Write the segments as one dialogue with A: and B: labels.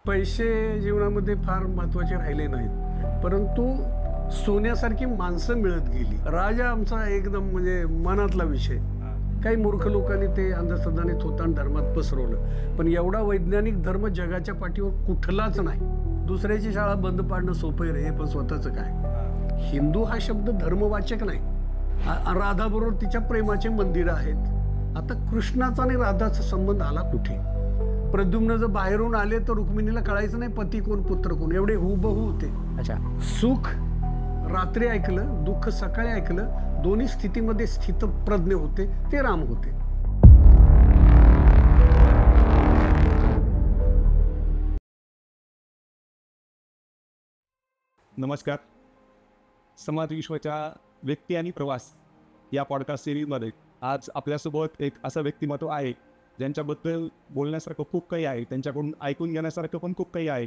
A: पैसे जीवनामध्ये फार महत्त्वाचे राहिले नाहीत, परंतु सोन्यासारखी माणसं मिळत गेली. राजा आमचा एकदम म्हणजे मनातला विषय. काही मूर्ख लोकांनी ते अंधश्रद्धाने थोतांड धर्मात पसरवलं, पण एवढा वैज्ञानिक धर्म जगाच्या पाठीवर कुठलाच नाही. दुसऱ्याची शाळा बंद पाडणं सोपं रे, पण स्वतःचं काय? हिंदू हा शब्द धर्मवाचक नाही. राधाबरोबर तिच्या प्रेमाचे मंदिरं आहेत. आता कृष्णाचा आणि राधाचा संबंध आला कुठे? प्रद्युम्न जर बाहेरून आले तर रुक्मिणीला कळायचं नाही पती कोण पुत्र कोण, एवढे हुबहू होते.
B: अच्छा.
A: सुख रात्री ऐकलं, दुःख सकाळी ऐकलं, दोन्ही स्थितीमध्ये स्थितप्रज्ञ होते, ते राम होते.
C: नमस्कार. समाज विश्वाच्या व्यक्ती आणि प्रवास या पॉडकास्ट सिरीजमध्ये आज आपल्यासोबत एक असं व्यक्तिमत्व आहे ज्यांच्याबद्दल बोलण्यासारखं खूप काही आहे, त्यांच्याकडून ऐकून घेण्यासारखं पण खूप काही आहे.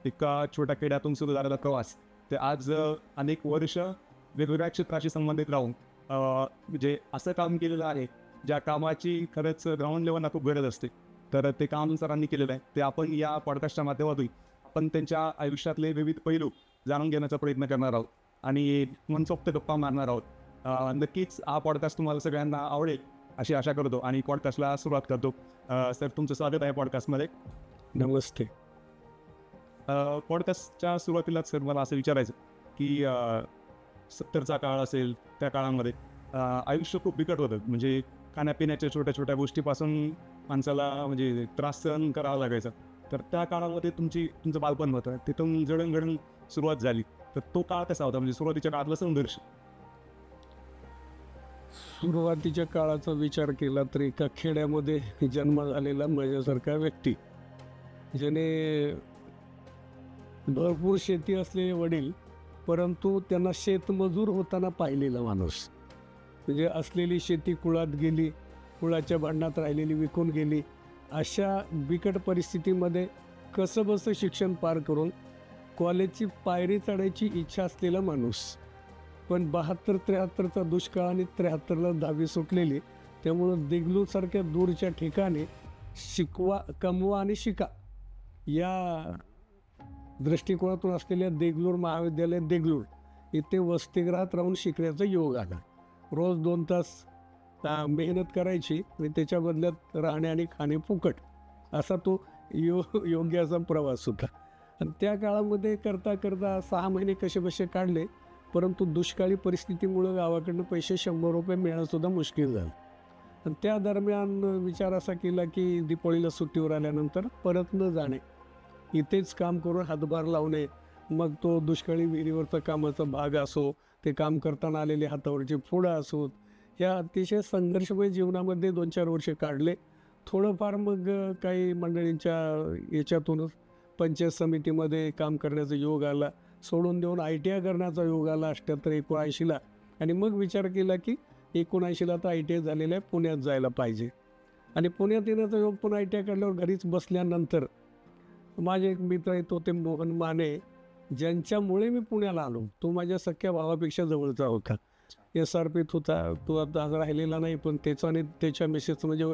C: एका छोट्या खेड्यातून सुरू झालेला प्रवास ते आज अनेक वर्ष वेगवेगळ्या क्षेत्राशी संबंधित राहून म्हणजे असं काम केलेलं आहे ज्या कामाची खरंच ग्राउंड लेवलला खूप गरज असते. तर ते काम सरांनी केलेलं आहे, ते आपण या पॉडकास्टच्या माध्यमातून आपण त्यांच्या आयुष्यातले विविध पैलू जाणून घेण्याचा प्रयत्न करणार आहोत आणि मनसोक्त गप्पा मारणार आहोत. नक्कीच हा पॉडकास्ट तुम्हाला सगळ्यांना आवडेल अशी आशा करतो आणि पॉडकास्टला सुरुवात करतो. सर, तुमचं स्वागत आहे पॉडकास्टमध्ये.
A: नमस्ते.
C: पॉडकास्टच्या सुरुवातीलाच सर मला असं विचारायचं की 70चा काळ असेल, त्या काळामध्ये आयुष्य खूप बिकट होतं. म्हणजे खाण्यापिण्याच्या छोट्या छोट्या गोष्टीपासून माणसाला म्हणजे त्रास सहन करावा लागायचा. तर त्या काळामध्ये तुमचं बालपण होतं, तिथून जडणघडण सुरुवात झाली. तर तो काळ कसा होता, म्हणजे सुरुवातीच्या काळातला संघर्ष?
A: सुरुवातीच्या काळाचा विचार केला तर एका खेड्यामध्ये जन्म झालेला माझ्यासारखा व्यक्ती, ज्याने भरपूर शेती असलेले वडील, परंतु त्यांना शेतमजूर होताना पाहिलेला माणूस. म्हणजे असलेली शेती कुळात गेली, कुळाच्या भांडणात राहिलेली विकून गेली. अशा बिकट परिस्थितीमध्ये कसंबसं शिक्षण पार करून कॉलेजची पायरी चढायची इच्छा असलेला माणूस. पण 72-73चा दुष्काळ आणि 73ला 10वी सुटलेली, त्यामुळं देगलूरसारख्या दूरच्या ठिकाणी शिकवा, कमवा आणि शिका या दृष्टिकोनातून असलेल्या देगलूर महाविद्यालय देगलूर इथे वसतिगृहात राहून शिकण्याचा योग आला. रोज 2 तास मेहनत करायची आणि त्याच्या बदल्यात राहणे आणि खाणे फुकट, असा तो योग्य असा प्रवास होता. आणि त्या काळामध्ये करता करता 6 महिने कसेबसे काढले, परंतु दुष्काळी परिस्थितीमुळं गावाकडनं पैसे 100 रुपये मिळणंसुद्धा मुश्किल झालं. आणि त्या दरम्यान विचार असा केला की दिपावळीला सुट्टीवर आल्यानंतर परत न जाणे, इथेच काम करून हातभार लावणे. मग तो दुष्काळी विहिरीवरचा कामाचा भाग असो, ते काम करताना आलेले हातावरचे फोडं असोत, या अतिशय संघर्षमय जीवनामध्ये 2-4 वर्ष काढले. थोडंफार मग काही मंडळींच्या याच्यातूनच पंचायत समितीमध्ये काम करण्याचा योग आला, सोडून देऊन ITI करण्याचा योग आला 78-79ला. आणि मग विचार केला की 79ला तर ITI झालेलं आहे, पुण्यात जायला पाहिजे. आणि पुण्यात येण्याचा योग पण ITI काढल्यावर घरीच बसल्यानंतर माझे एक मित्र आहेत, होते मोहन माने, ज्यांच्यामुळे मी पुण्याला आलो. तो माझ्या सख्या भावापेक्षा जवळचा होता. SRPत होता, तो आता राहिलेला नाही, पण त्याचं आणि त्याच्या मिसेसचं म्हणजे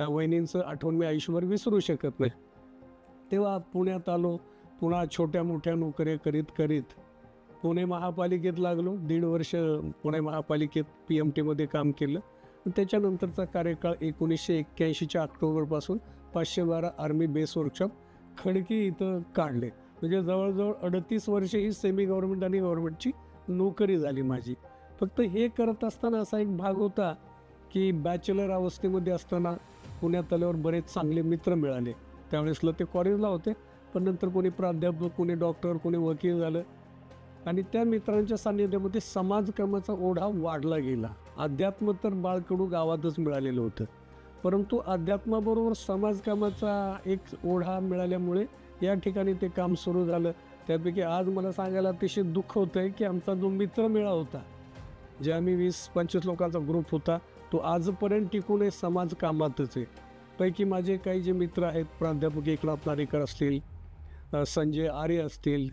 A: वहिनींचं आठवण मी आयुष्यभर विसरू शकत नाही. तेव्हा पुण्यात आलो. पुन्हा छोट्या मोठ्या नोकऱ्या करीत करीत पुणे महापालिकेत लागलो. 1.5 वर्ष पुणे महापालिकेत PMTमध्ये काम केलं. त्याच्यानंतरचा कार्यकाळ 1981च्या ऑक्टोबरपासून 512 आर्मी बेस वर्कशॉप खडकी इथं काढले. म्हणजे जवळजवळ 38 वर्षे ही सेमी गव्हर्नमेंट आणि गव्हर्नमेंटची नोकरी झाली माझी. फक्त हे करत असताना असा एक भाग होता की बॅचलर अवस्थेमध्ये असताना पुण्यात आल्यावर बरेच चांगले मित्र मिळाले. त्यावेळेसला ते कॉलेजला होते, पण नंतर कोणी प्राध्यापक, कोणी डॉक्टर, कोणी वकील झालं. आणि त्या मित्रांच्या सान्निध्यामध्ये समाजकामाचा ओढा वाढला गेला. अध्यात्म तर बाळकडू गावातच मिळालेलं होतं, परंतु अध्यात्माबरोबर समाजकामाचा एक ओढा मिळाल्यामुळे या ठिकाणी ते काम सुरू झालं. त्यापैकी आज मला सांगायला अतिशय दुःख होतं आहे की आमचा जो मित्रमेळा होता, जे आम्ही 20-25 लोकांचा ग्रुप होता, तो आजपर्यंत टिकून आहे समाजकामातच आहे. पैकी माझे काही जे मित्र आहेत, प्राध्यापक एकनाथ नारेकर असतील, संजय आर्य असतील,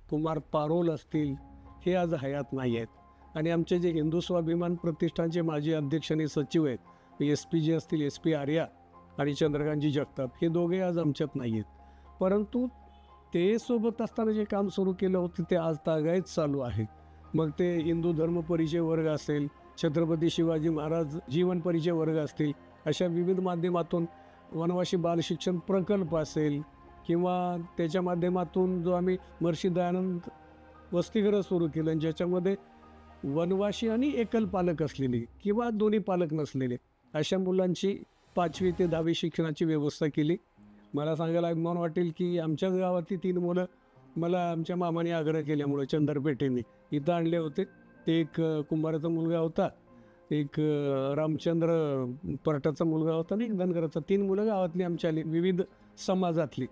A: कुमार पारोल असतील, हे आज हयात नाही आहेत. आणि आमचे जे हिंदू स्वाभिमान प्रतिष्ठानचे माजी अध्यक्ष आणि सचिव आहेत, SP असतील, SP आर्या आणि चंद्रकांतजी जगताप, हे दोघे आज आमच्यात नाही आहेत. परंतु ते सोबत असताना जे काम सुरू केलं होतं ते आज तागायत चालू आहे. मग ते हिंदू धर्म परिचय वर्ग असेल, छत्रपती शिवाजी महाराज जीवन परिचय वर्ग असतील, अशा विविध माध्यमातून वनवासी बालशिक्षण प्रकल्प असेल किंवा त्याच्या माध्यमातून जो आम्ही महर्षी दयानंद वसतिगृह सुरू केलं, ज्याच्यामध्ये वनवासी आणि एकल पालक असलेली किंवा दोन्ही पालक नसलेले अशा मुलांची 5वी ते 10वी शिक्षणाची व्यवस्था केली. मला सांगायला अभिमान वाटेल की आमच्याच गावातली 3 मुलं मला आमच्या मामाने आग्रह केल्यामुळे चंदरपेठेने इथं आणले होते. ते एक कुंभाराचा मुलगा होता, एक रामचंद्र परटाचा मुलगा होता आणि एक धनगराचा. 3 मुलं गावातली आमच्या विविध समाजातली.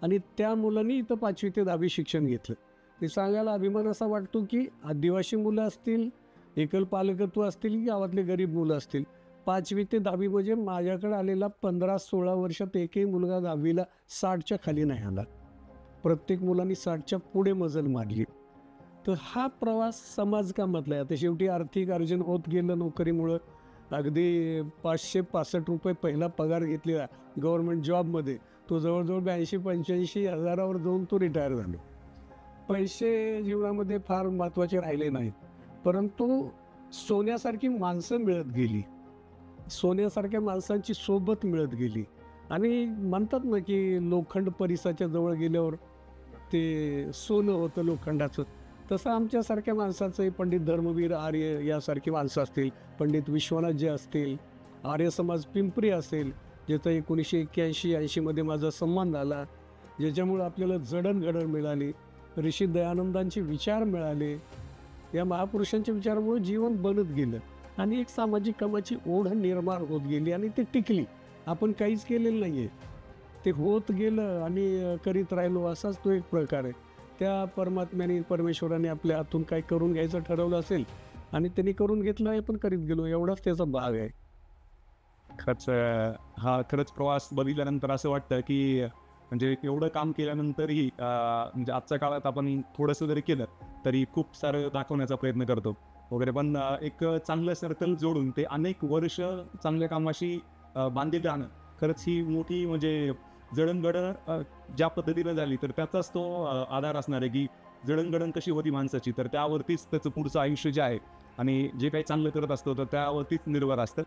A: आणि त्या मुलांनी इथं 5वी ते 10वी शिक्षण घेतलं. ते सांगायला अभिमान असा वाटतो की आदिवासी मुलं असतील, एकल पालकत्व असतील की गावातले गरीब मुलं असतील, 5वी ते 10वी म्हणजे माझ्याकडे आलेला 15-16 वर्षात एकही मुलगा 10वीला 60च्या खाली नाही आला. प्रत्येक मुलांनी 60च्या पुढे मजल मारली. तर हा प्रवास समाजकामातला आहे. आता शेवटी आर्थिक अर्जन होत गेलं नोकरीमुळं. अगदी 565 रुपये पहिला पगार घेतलेला गव्हर्नमेंट जॉबमध्ये, तो जवळजवळ 82-85 हजारावर जाऊन तो रिटायर झालो. पैसे जीवनामध्ये फार महत्त्वाचे राहिले नाहीत, परंतु सोन्यासारखी माणसं मिळत गेली, सोन्यासारख्या माणसांची सोबत मिळत गेली. आणि म्हणतात ना की लोखंड परिसाच्या जवळ गेल्यावर ते सोनं होतं लोखंडाचं, तसं आमच्यासारख्या माणसाचं पंडित धर्मवीर आर्य यासारखी माणसं असतील, पंडित विश्वनाथ जे असतील, आर्य समाज पिंपरी असेल, ज्याचा 1981-80मध्ये माझा सन्मान झाला, ज्याच्यामुळं आपल्याला जडणघडण मिळाली, ऋषी दयानंदांचे विचार मिळाले, या महापुरुषांच्या विचारामुळे जीवन बनत गेलं आणि एक सामाजिक कामाची ओढ निर्माण होत गेली आणि ते टिकली. आपण काहीच केलेलं नाही आहे, ते होत गेलं आणि करीत राहिलो, असाच तो एक प्रकार आहे. त्या परमात्म्याने परमेश्वराने आपल्या हातून काय करून घ्यायचं ठरवलं असेल आणि त्यांनी करून घेतलं आहे, पण करीत गेलो, एवढाच त्याचा भाग आहे.
C: खरंच प्रवास बघितल्यानंतर असं वाटतं की म्हणजे एवढं काम केल्यानंतरही म्हणजे आजच्या काळात आपण थोडंसं जरी केलं तरी खूप सारं दाखवण्याचा प्रयत्न करतो वगैरे, पण एक चांगलं सर्कल जोडून ते अनेक वर्ष चांगल्या कामाशी बांधित राहणं खरंच ही मोठी म्हणजे जडणघडण ज्या पद्धतीनं झाली तर त्याचाच तो आधार असणार आहे की जडणघडण कशी होती माणसाची, तर त्यावरतीच त्याचं पुढचं आयुष्य जे आहे आणि जे काही चांगलं करत असतो तर त्यावरतीच निर्भर असतं.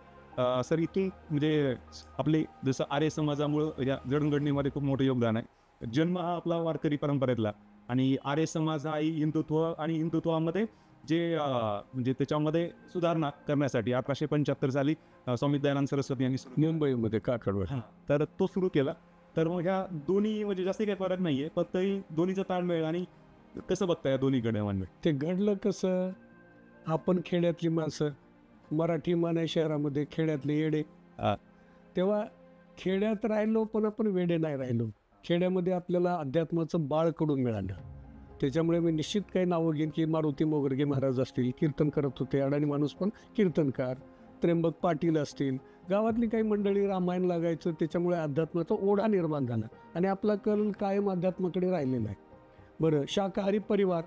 C: सर इथून म्हणजे आपले जसं आर्य समाजामुळं या जडणघडणीमध्ये खूप मोठं योगदान आहे. जन्म हा आपला वारकरी परंपरेतला आणि आर्य समाज हा हिंदुत्व आणि हिंदुत्वामध्ये जे म्हणजे त्याच्यामध्ये सुधारणा करण्यासाठी 1875 साली स्वामी दयानंद सरस्वती यांनी
A: मुंबईमध्ये काकडवर
C: तर तो सुरू केला. तर मग ह्या दोन्ही म्हणजे जास्त काही फरक नाही आहे, फक्त दोन्हीचा ताळमेळ आणि कसं बघता या दोन्हीकडे म्हणजे
A: ते घडलं कसं. आपण खेड्यातली माणसं, मराठी माने शहरामध्ये खेड्यातले येडे, तेव्हा खेड्यात राहिलो पण आपण वेडे नाही राहिलो. खेड्यामध्ये आपल्याला अध्यात्माचं बाळकडून मिळालं. त्याच्यामुळे मी निश्चित काही नावं घेईन की मारुती मोगरगे महाराज असतील, कीर्तन करत होते, अडाणी माणूस पण कीर्तनकार, त्र्यंबक पाटील असतील, गावातली काही मंडळी रामायण लागायचं, त्याच्यामुळे अध्यात्माचा ओढा निर्माण झाला आणि आपला कल कायम अध्यात्माकडे राहिलेला आहे. बरं, शाकाहारी परिवार,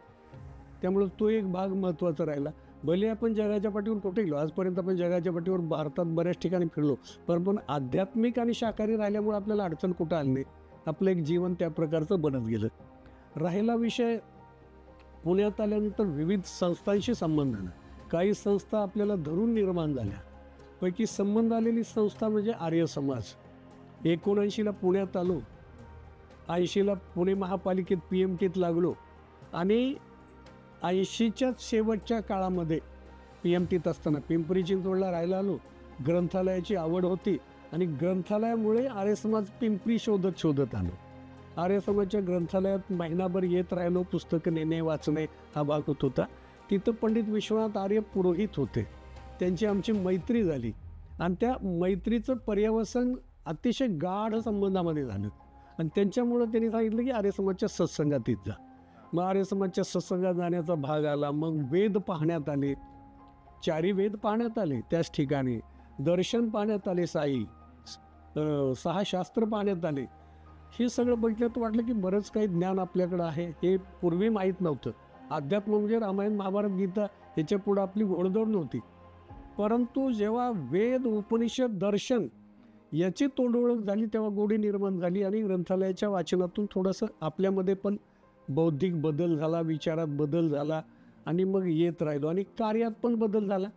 A: त्यामुळं तो एक भाग महत्त्वाचा राहिला. भले आपण जगाच्या पाठीवर कुठे गेलो, आजपर्यंत आपण जगाच्या पाठीवर भारतात बऱ्याच ठिकाणी फिरलो, पण आध्यात्मिक आणि शाकाहारी राहिल्यामुळे आपल्याला अडचण कुठं आली नाही. आपलं एक जीवन त्या प्रकारचं बनत गेलं. राहिला विषय, पुण्यात आल्यानंतर विविध संस्थांशी संबंध आला. काही संस्था आपल्याला धरून निर्माण झाल्या, पैकी संबंध आलेली संस्था म्हणजे आर्य समाज. 79ला पुण्यात आलो, 80ला पुणे महापालिकेत PMTत लागलो आणि 80च्याच शेवटच्या काळामध्ये PMTत असताना पिंपरी चिंचवडला राहायला आलो. ग्रंथालयाची आवड होती आणि ग्रंथालयामुळे आर्य समाज पिंपरी शोधत आलो. आर्य समाजच्या ग्रंथालयात महिनाभर येत राहिलो, पुस्तकं नेणे वाचणे हा भाग होत होता. तिथं पंडित विश्वनाथ आर्य पुरोहित होते, त्यांची आमची मैत्री झाली आणि त्या मैत्रीचं पर्यवसन अतिशय गाढ संबंधामध्ये झालं आणि त्यांच्यामुळं त्यांनी सांगितलं की आर्य समाजच्या सत्संगातीत जा. मग आर्य समाजच्या सत्संगात जाण्याचा भाग आला. मग वेद पाहण्यात आले, 4 वेद पाहण्यात आले त्याच ठिकाणी, दर्शन पाहण्यात आले, 6 शास्त्र पाहण्यात आले. हे सगळं बघितलं तर वाटलं की बरंच काही ज्ञान आपल्याकडं आहे, हे पूर्वी माहीत नव्हतं. अध्यात्म म्हणजे रामायण महाभारत गीता ह्याच्या पुढं आपली घोडदौड नव्हती. परंतु जेव्हा वेद उपनिषद दर्शन याची तोंडओळख झाली तेव्हा गोडी निर्माण झाली आणि ग्रंथालयाच्या वाचनातून थोडंसं आपल्यामध्ये पण बौद्धिक बदल झाला, विचारात बदल झाला आणि मग येत राहिलो आणि कार्यात पण बदल झाला.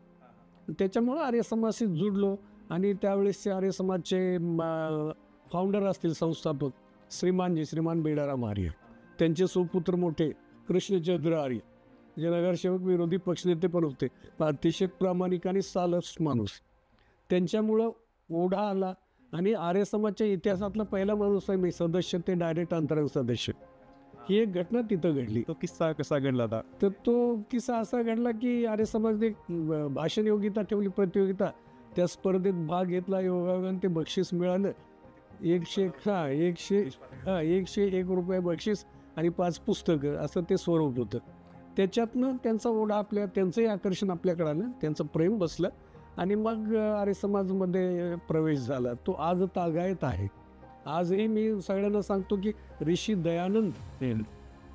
A: त्याच्यामुळं आर्य समाजाशी जुडलो आणि त्यावेळेसचे आर्य समाजचे फाउंडर असतील, संस्थापक श्रीमान बेडाराम आर्य, त्यांचे सुपुत्र मोठे कृष्णचंद्र आर्य, जे नगरसेवक विरोधी पक्षनेते पण होते, अतिशय प्रामाणिक आणि सालस माणूस. त्यांच्यामुळं ओढा आला आणि आर्य समाजच्या इतिहासातला पहिला माणूस आहे मी सदस्य ते डायरेक्ट अंतरंग सदस्य. ही एक घटना तिथं घडली.
C: तो किस्सा कसा घडला होता?
A: तर तो किस्सा असा घडला की आर्य समाजने भाषण योगिता ठेवली, प्रतियोगिता. त्या स्पर्धेत भाग घेतला, योगायोगाने ते बक्षीस मिळालं. 101 रुपये बक्षीस आणि 5 पुस्तकं असं ते स्वरूप होतं. त्याच्यातनं त्यांचा ओढा त्यांचंही आकर्षण आपल्याकडं आलं, त्यांचं प्रेम बसलं आणि मग आर्य समाजमध्ये प्रवेश झाला. तो आज तागायत आहे. आजही मी सगळ्यांना सांगतो की ऋषी दयानंद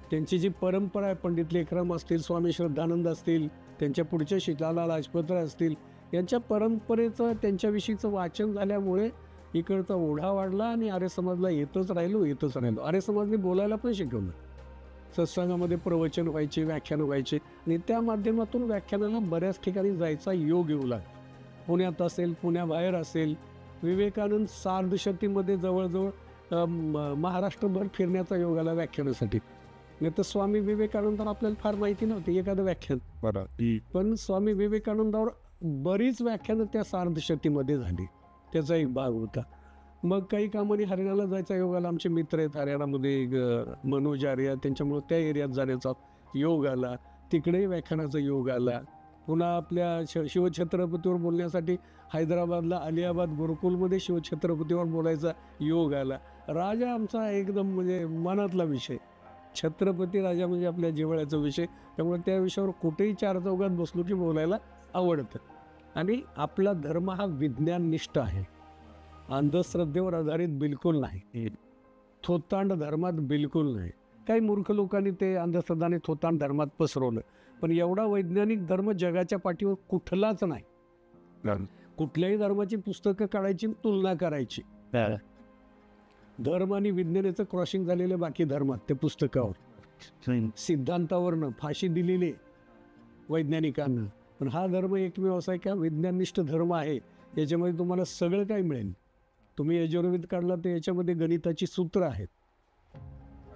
A: त्यांची जी परंपरा आहे, पंडित लेखराम असतील, स्वामी श्रद्धानंद असतील, त्यांच्या पुढचे शीतलाला लाजपतराय असतील, यांच्या परंपरेचं त्यांच्याविषयीचं वाचन झाल्यामुळे इकडचा ओढा वाढला आणि आर्य समाजला येतच राहिलो. आर्य समाजने बोलायला पण शिकवलं. सत्संगामध्ये प्रवचन व्हायचे, व्याख्यानं व्हायचे आणि त्या माध्यमातून व्याख्यानाला बऱ्याच ठिकाणी जायचा योग येऊ लागला. पुण्यात असेल, पुण्याबाहेर असेल, विवेकानंद सार्धशतीमध्ये जवळजवळ महाराष्ट्रभर फिरण्याचा योग आला व्याख्यानासाठी. नाही तर स्वामी विवेकानंदावर आपल्याला फार माहिती नव्हती, एखादं व्याख्यान. पण स्वामी विवेकानंदावर बरीच व्याख्यानं त्या सार्धशतीमध्ये झाली, त्याचा एक भाग होता. मग काही कामाने हरियाणाला जायचा योग आला. आमचे मित्र आहेत हरियाणामध्ये, मनोज आर्य, त्यांच्यामुळं त्या एरियात जाण्याचा योग आला. तिकडेही व्याख्यानाचा योग आला. पुन्हा आपल्या शिवछत्रपतीवर बोलण्यासाठी हैदराबादला अलियाबाद गुरुकुलमध्ये शिवछत्रपतीवर बोलायचा योग आला. राजा आमचा एकदम म्हणजे मनातला विषय, छत्रपती राजा म्हणजे आपल्या जिव्हाळ्याचा विषय. त्यामुळे त्या विषयावर कुठेही 4 चौघात बसलो की बोलायला आवडतं. आणि आपला धर्म हा विज्ञाननिष्ठ आहे, अंधश्रद्धेवर आधारित बिलकुल नाही, थोतांड धर्मात बिलकुल नाही. काही मूर्ख लोकांनी ते अंधश्रद्धाने थोतांड धर्मात पसरवलं, पण एवढा वैज्ञानिक धर्म जगाच्या पाठीवर कुठलाच नाही. कुठल्याही धर्माची पुस्तकं काढायची, तुलना करायची. धर्म आणि विज्ञानाचं क्रॉसिंग झालेलं बाकी धर्मात त्या पुस्तकावर सिद्धांतावरनं फाशी दिलेली वैज्ञानिकांना. पण हा धर्म एकमेव असा आहे की विज्ञाननिष्ठ धर्म आहे. याच्यामध्ये तुम्हाला सगळं काही मिळेल. तुम्ही यजुर्वेद काढला तर याच्यामध्ये गणिताची सूत्र आहेत.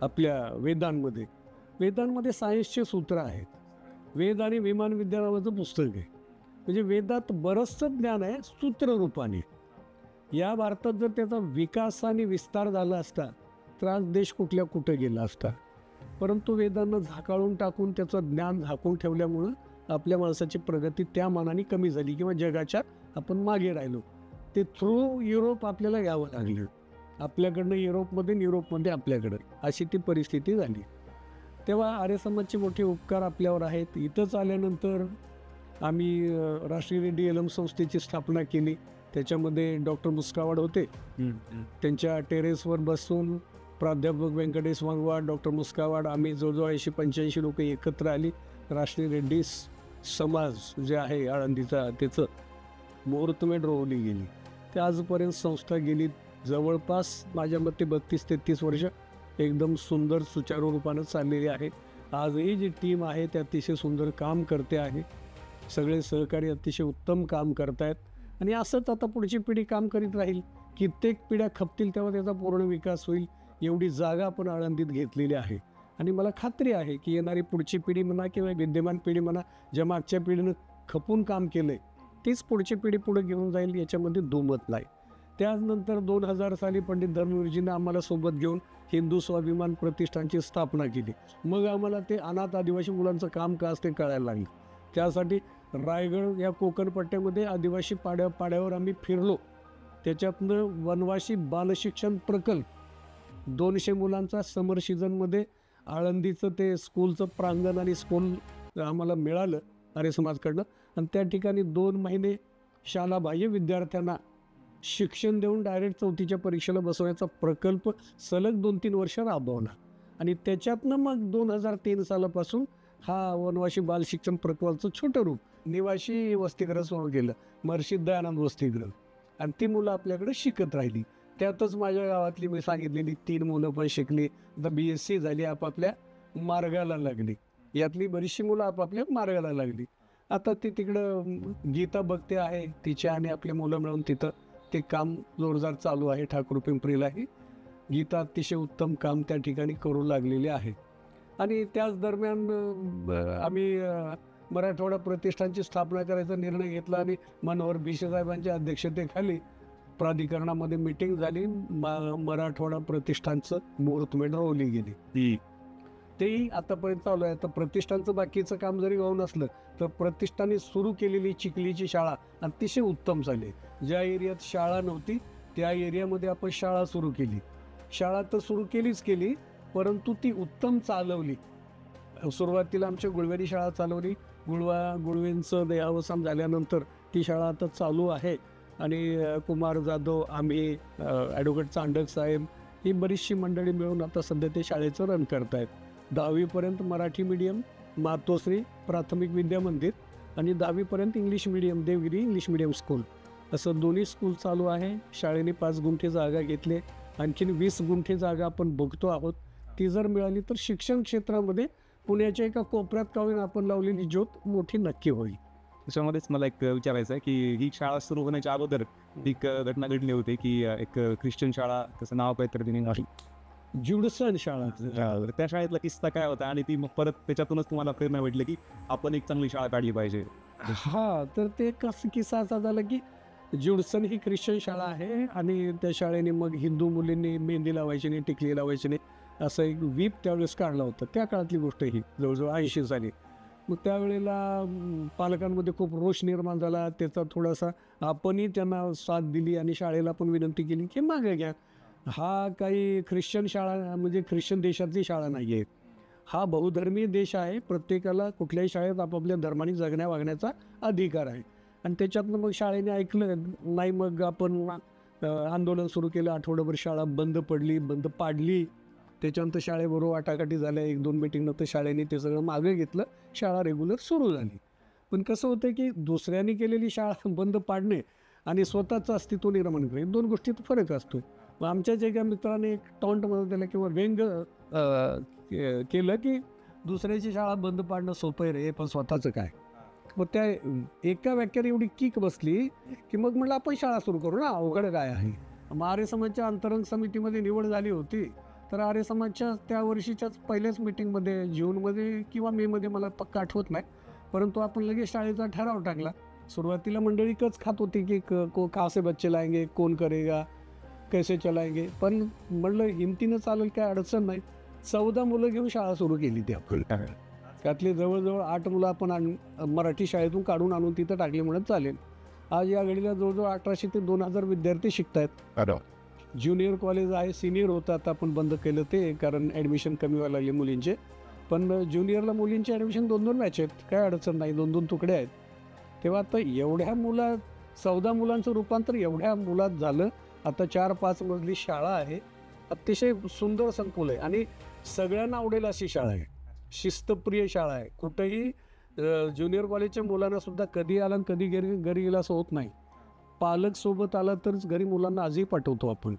A: आपल्या वेदांमध्ये सायन्सचे सूत्र आहेत. वेद आणि विमान विद्या नावाचं पुस्तक आहे. म्हणजे वेदात बरंचसं ज्ञान आहे सूत्ररूपाने. या भारतात जर त्याचा विकास आणि विस्तार झाला असता तर आज देश कुठे गेला असता. परंतु वेदांना झाकाळून टाकून त्याचं ज्ञान झाकून ठेवल्यामुळं आपल्या माणसाची प्रगती त्या मानाने कमी झाली किंवा जगाच्या आपण मागे राहिलो. ते थ्रू युरोप आपल्याला यावं लागलं. आपल्याकडनं युरोपमध्ये आपल्याकडं, अशी ती परिस्थिती झाली. तेव्हा आर्य समाजचे मोठे उपकार आपल्यावर आहेत. इथंच आल्यानंतर आम्ही राष्ट्रीय रेड्डी एलम संस्थेची स्थापना केली. त्याच्यामध्ये डॉक्टर मुस्कावाड होते. त्यांच्या टेरेसवर बसून प्राध्यापक व्यंकटेश वांगवाड, डॉक्टर मुस्कावाड, आम्ही जवळजवळ 80-85 लोक एकत्र आली. राष्ट्रीय रेड्डी समाज जे आहे आळंदीचा, त्याचं मुहूर्तमेढ रोवली गेली. ते आजपर्यंत संस्था गेली जवळपास माझ्या मते 32-33 वर्ष एकदम सुंदर सुचारू रूपानं चाललेली आहे. आजही जी टीम आहे ते अतिशय सुंदर काम करते आहे. सगळे सहकारी अतिशय उत्तम काम करत आहेत आणि असंच आता पुढची पिढी काम करीत राहील. कित्येक पिढ्या खपतील तेव्हा त्याचा पूर्ण विकास होईल. एवढी जागा आपण आळंदीत घेतलेली आहे आणि मला खात्री आहे की येणारी पुढची पिढी म्हणा किंवा विद्यमान पिढी म्हणा, ज्या मागच्या पिढीनं खपून काम केलं आहे तीच पुढची पिढी पुढे घेऊन जाईल, याच्यामध्ये दुमत नाही. त्यानंतर 2000 साली पंडित धर्मवीरजींना आम्हाला सोबत घेऊन हिंदू स्वाभिमान प्रतिष्ठानची स्थापना केली. मग आम्हाला ते अनाथ आदिवासी मुलांचं काम का असते कळायला लागलं. त्यासाठी रायगड या कोकण पट्ट्यामध्ये आदिवासी पाड्यावर आम्ही फिरलो. त्याच्यातनं वनवासी बालशिक्षण प्रकल्प 200 मुलांचा समर सीझनमध्ये आळंदीचं ते स्कूलचं प्रांगण आणि स्कूल आम्हाला मिळालं आर्य समाजकडनं आणि त्या ठिकाणी 2 महिने शालाबाह्य विद्यार्थ्यांना शिक्षण देऊन डायरेक्ट 4थीच्या परीक्षेला बसवण्याचा प्रकल्प सलग 2-3 वर्ष राबवला आणि त्याच्यातनं मग 2003 सालापासून हा वनवासी बालशिक्षण प्रकल्पाचं छोटं रूप निवासी वसतिगृह सुरू केलं, महर्षी दयानंद वसतिगृह. आणि ती मुलं आपल्याकडे शिकत राहिली. त्यातच माझ्या गावातली मी सांगितलेली 3 मुलं पण शिकली. आता BSc झाली, आपापल्या मार्गाला लागली. यातली बरीचशी मुलं आपापल्या मार्गाला लागली. आता ती तिकडं गीता बघते आहे, तिची आणि आपली मुलं मिळून तिथं ते काम जोरदार चालू आहे. ठाकूर पिंपरीलाही गीता अतिशय उत्तम काम त्या ठिकाणी करू लागलेली आहे. आणि त्याच दरम्यान आम्ही मराठवाडा प्रतिष्ठानची स्थापना करायचा निर्णय घेतला आणि मनोहर भिशे साहेबांच्या अध्यक्षतेखाली प्राधिकरणामध्ये मीटिंग झाली. मराठवाडा प्रतिष्ठानचं मुहूर्तमेढ रोवली गेली. तेही आतापर्यंत चालू आहे. आता प्रतिष्ठानचं बाकीचं काम जरी होऊन असलं तर प्रतिष्ठाने सुरू केलेली चिखलीची शाळा अतिशय उत्तम झाली. ज्या एरियात शाळा नव्हती त्या एरियामध्ये आपण शाळा सुरू केली. शाळा तर सुरू केलीच केली, परंतु ती उत्तम चालवली. सुरुवातीला आमच्या गुळवेरी शाळा चालवली. गुळवेंचं देहावसान झाल्यानंतर ती शाळा आता चालू आहे. आणि कुमार जाधव, आम्ही, ॲडव्होकेट चांडक साहेब, ही बरीचशी मंडळी मिळून आता सध्या ते शाळेचं रन करत आहेत. 10वीपर्यंत मराठी मीडियम, मातोश्री प्राथमिक विद्या मंदिर, आणि 10वीपर्यंत English medium, Devgiri English medium school, असं दोन्ही स्कूल चालू आहे. शाळेने 5 गुंठे जागा घेतले. आणखीन 20 गुंठे जागा आपण बघतो आहोत. ती जर मिळाली तर शिक्षण क्षेत्रामध्ये पुण्याच्या एका कोपऱ्यात का होईना आपण लावलेली ज्योत मोठी नक्की होईल.
C: त्याच्यामध्येच मला एक विचारायचं आहे की ही शाळा सुरू होण्याच्या अगोदर एक घटना घडली होती की एक ख्रिश्चन शाळा, त्याचं नाव काहीतरी तिने नाही,
A: ज्युडसन शाळा.
C: त्या शाळेतला किस्सा काय होता आणि ती मग परत त्याच्यातूनच तुम्हाला प्रेरणा भेटली की आपण एक चांगली शाळा काढली पाहिजे?
A: हा, तर ते कसं किस्सा असा झाला की ज्युडसन ही ख्रिश्चन शाळा आहे आणि त्या शाळेने मग हिंदू मुलींनी मेहंदी लावायची नाही, टिकली लावायची नाही, असं एक व्हीप त्यावेळेस काढला होता. त्या काळातली गोष्ट ही जवळजवळ 80 साली. मग त्यावेळेला पालकांमध्ये खूप रोष निर्माण झाला. त्याचा थोडासा आपणही त्यांना साथ दिली आणि शाळेला पण विनंती केली की मागे घ्या. हा काही ख्रिश्चन शाळा म्हणजे ख्रिश्चन देशातली शाळा नाही आहे. हा बहुधर्मीय देश आहे. प्रत्येकाला कुठल्याही शाळेत आपापल्या धर्माने जगण्या वागण्याचा अधिकार आहे. आणि त्याच्यातनं मग शाळेने ऐकलं नाही. मग आपण आंदोलन सुरू केलं. आठवडाभर शाळा बंद पाडली. त्याच्यानंतर शाळेबरोबर वाटाघाटी झाल्या. 1-2 मीटिंगनंतर शाळेने ते सगळं मागे घेतलं. शाळा रेग्युलर सुरू झाली. पण कसं होतं की दुसऱ्यांनी केलेली शाळा बंद पाडणे आणि स्वतःचं अस्तित्व निर्माण करणे, 2 गोष्टीत फरक असतो. मग आमच्याच एका मित्राने एक टॉन्ट म्हणत दिला किंवा व्यंग केलं की दुसऱ्याची शाळा बंद पाडणं सोपं आहे रे, पण स्वतःचं काय. मग त्या एका वाक्याने एवढी किक बसली की मग म्हटलं आपण शाळा सुरू करू ना, अवघड काय आहे. मग आर्य समाजच्या अंतरंग समितीमध्ये निवड झाली होती. तर आर्य समाजच्या त्या वर्षीच्याच पहिल्याच मीटिंगमध्ये, जूनमध्ये किंवा मेमध्ये, मला पक्का आठवत नाही, परंतु आपण लगेच शाळेचा ठराव टाकला. सुरुवातीला मंडळी कच खात होती की कहाँ से बच्चे लाएंगे, कौन करेगा, कैसे चलाएंगे. पण म्हणलं हिमतीनं चालेल, काय अडचण नाही. 14 मुलं घेऊन शाळा सुरू केली ती आपण. त्यातली जवळजवळ 8 मुलं आपण मराठी शाळेतून काढून आणून तिथं टाकली म्हणत चालेल. आज या घडीला जवळजवळ 1800 ते 2000 विद्यार्थी शिकत आहेत. ज्युनियर कॉलेज आहे, सिनियर होतं, आता आपण बंद केलं ते, कारण ॲडमिशन कमी व्हायला लागले मुलींचे. पण ज्युनियरला मुलींचे ॲडमिशन 2-2 बॅच आहेत, काय अडचण नाही, 2-2 तुकडे आहेत. तेव्हा आता एवढ्या 14 मुलांचं रूपांतर एवढ्या मुलात झालं. आता 4-5 मजली शाळा आहे. अतिशय सुंदर संकुल आहे आणि सगळ्यांना आवडेल अशी शाळा आहे. शिस्तप्रिय शाळा आहे. कुठेही ज्युनियर कॉलेजच्या मुलांना सुद्धा कधी आला आणि कधी घरी गेला असं होत नाही. पालक सोबत आला तरच घरी मुलांना आजही पाठवतो आपण,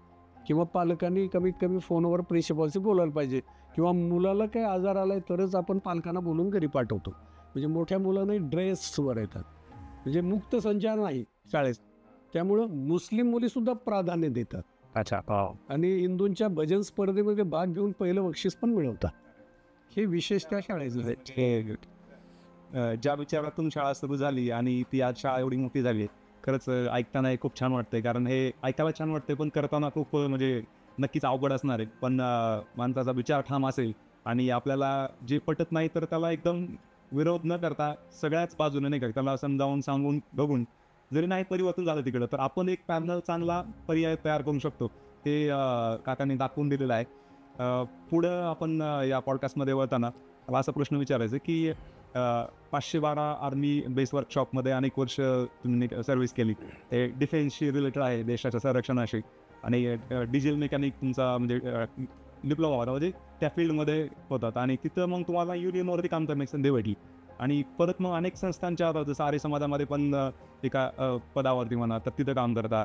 A: किंवा पालकांनी कमीत कमी फोनवर प्रिन्सिपॉलशी बोलायला पाहिजे, किंवा मुलाला काही आजार आला आहे तरच आपण पालकांना बोलून घरी पाठवतो. म्हणजे मोठ्या मुलांनाही ड्रेसवर येतात, म्हणजे मुक्त संचार नाही शाळेत. त्यामुळं मुस्लिम मुलीसुद्धा प्राधान्य देतात.
C: अच्छा.
A: आणि हिंदूंच्या भजन स्पर्धेमध्ये भाग घेऊन पहिलं बक्षीस पण मिळवतात. हे विशेष त्या शाळेचं आहे.
C: ज्या विचारातून शाळा सुरू झाली आणि ती आज शाळा एवढी मोठी झाली, खरंच ऐकताना खूप छान वाटतंय. कारण हे ऐकायला छान वाटतंय, पण करताना खूप म्हणजे नक्कीच अवघड असणार आहे. पण माणसाचा विचार ठाम असेल आणि आपल्याला जे पटत नाही तर त्याला एकदम विरोध न करता सगळ्याच बाजूने नाही का त्याला समजावून सांगून बघून, जरी नाही परिवर्तन झालं तिकडं, तर आपण एक पॅनल चांगला पर्याय तयार करू शकतो. ते काकांनी दाखवून दिलेलं आहे. पुढं आपण या पॉडकास्टमध्ये वळताना मला असा प्रश्न विचारायचा की 512 आर्मी बेस वर्कशॉपमध्ये अनेक वर्ष तुम्ही सर्व्हिस केली. ते डिफेन्सशी रिलेटेड आहे, देशाच्या संरक्षणाशी. आणि डिझेल मेकॅनिक तुमचा म्हणजे डिप्लोमा होता, म्हणजे त्या फील्डमध्ये होतात. आणि तिथं मग तुम्हाला युनियनवरती काम करण्याची संधी भेटली. आणि परत मग अनेक संस्थांच्या जसं आर्य समाजामध्ये पण एका पदावरती म्हणा तर तिथं काम करता,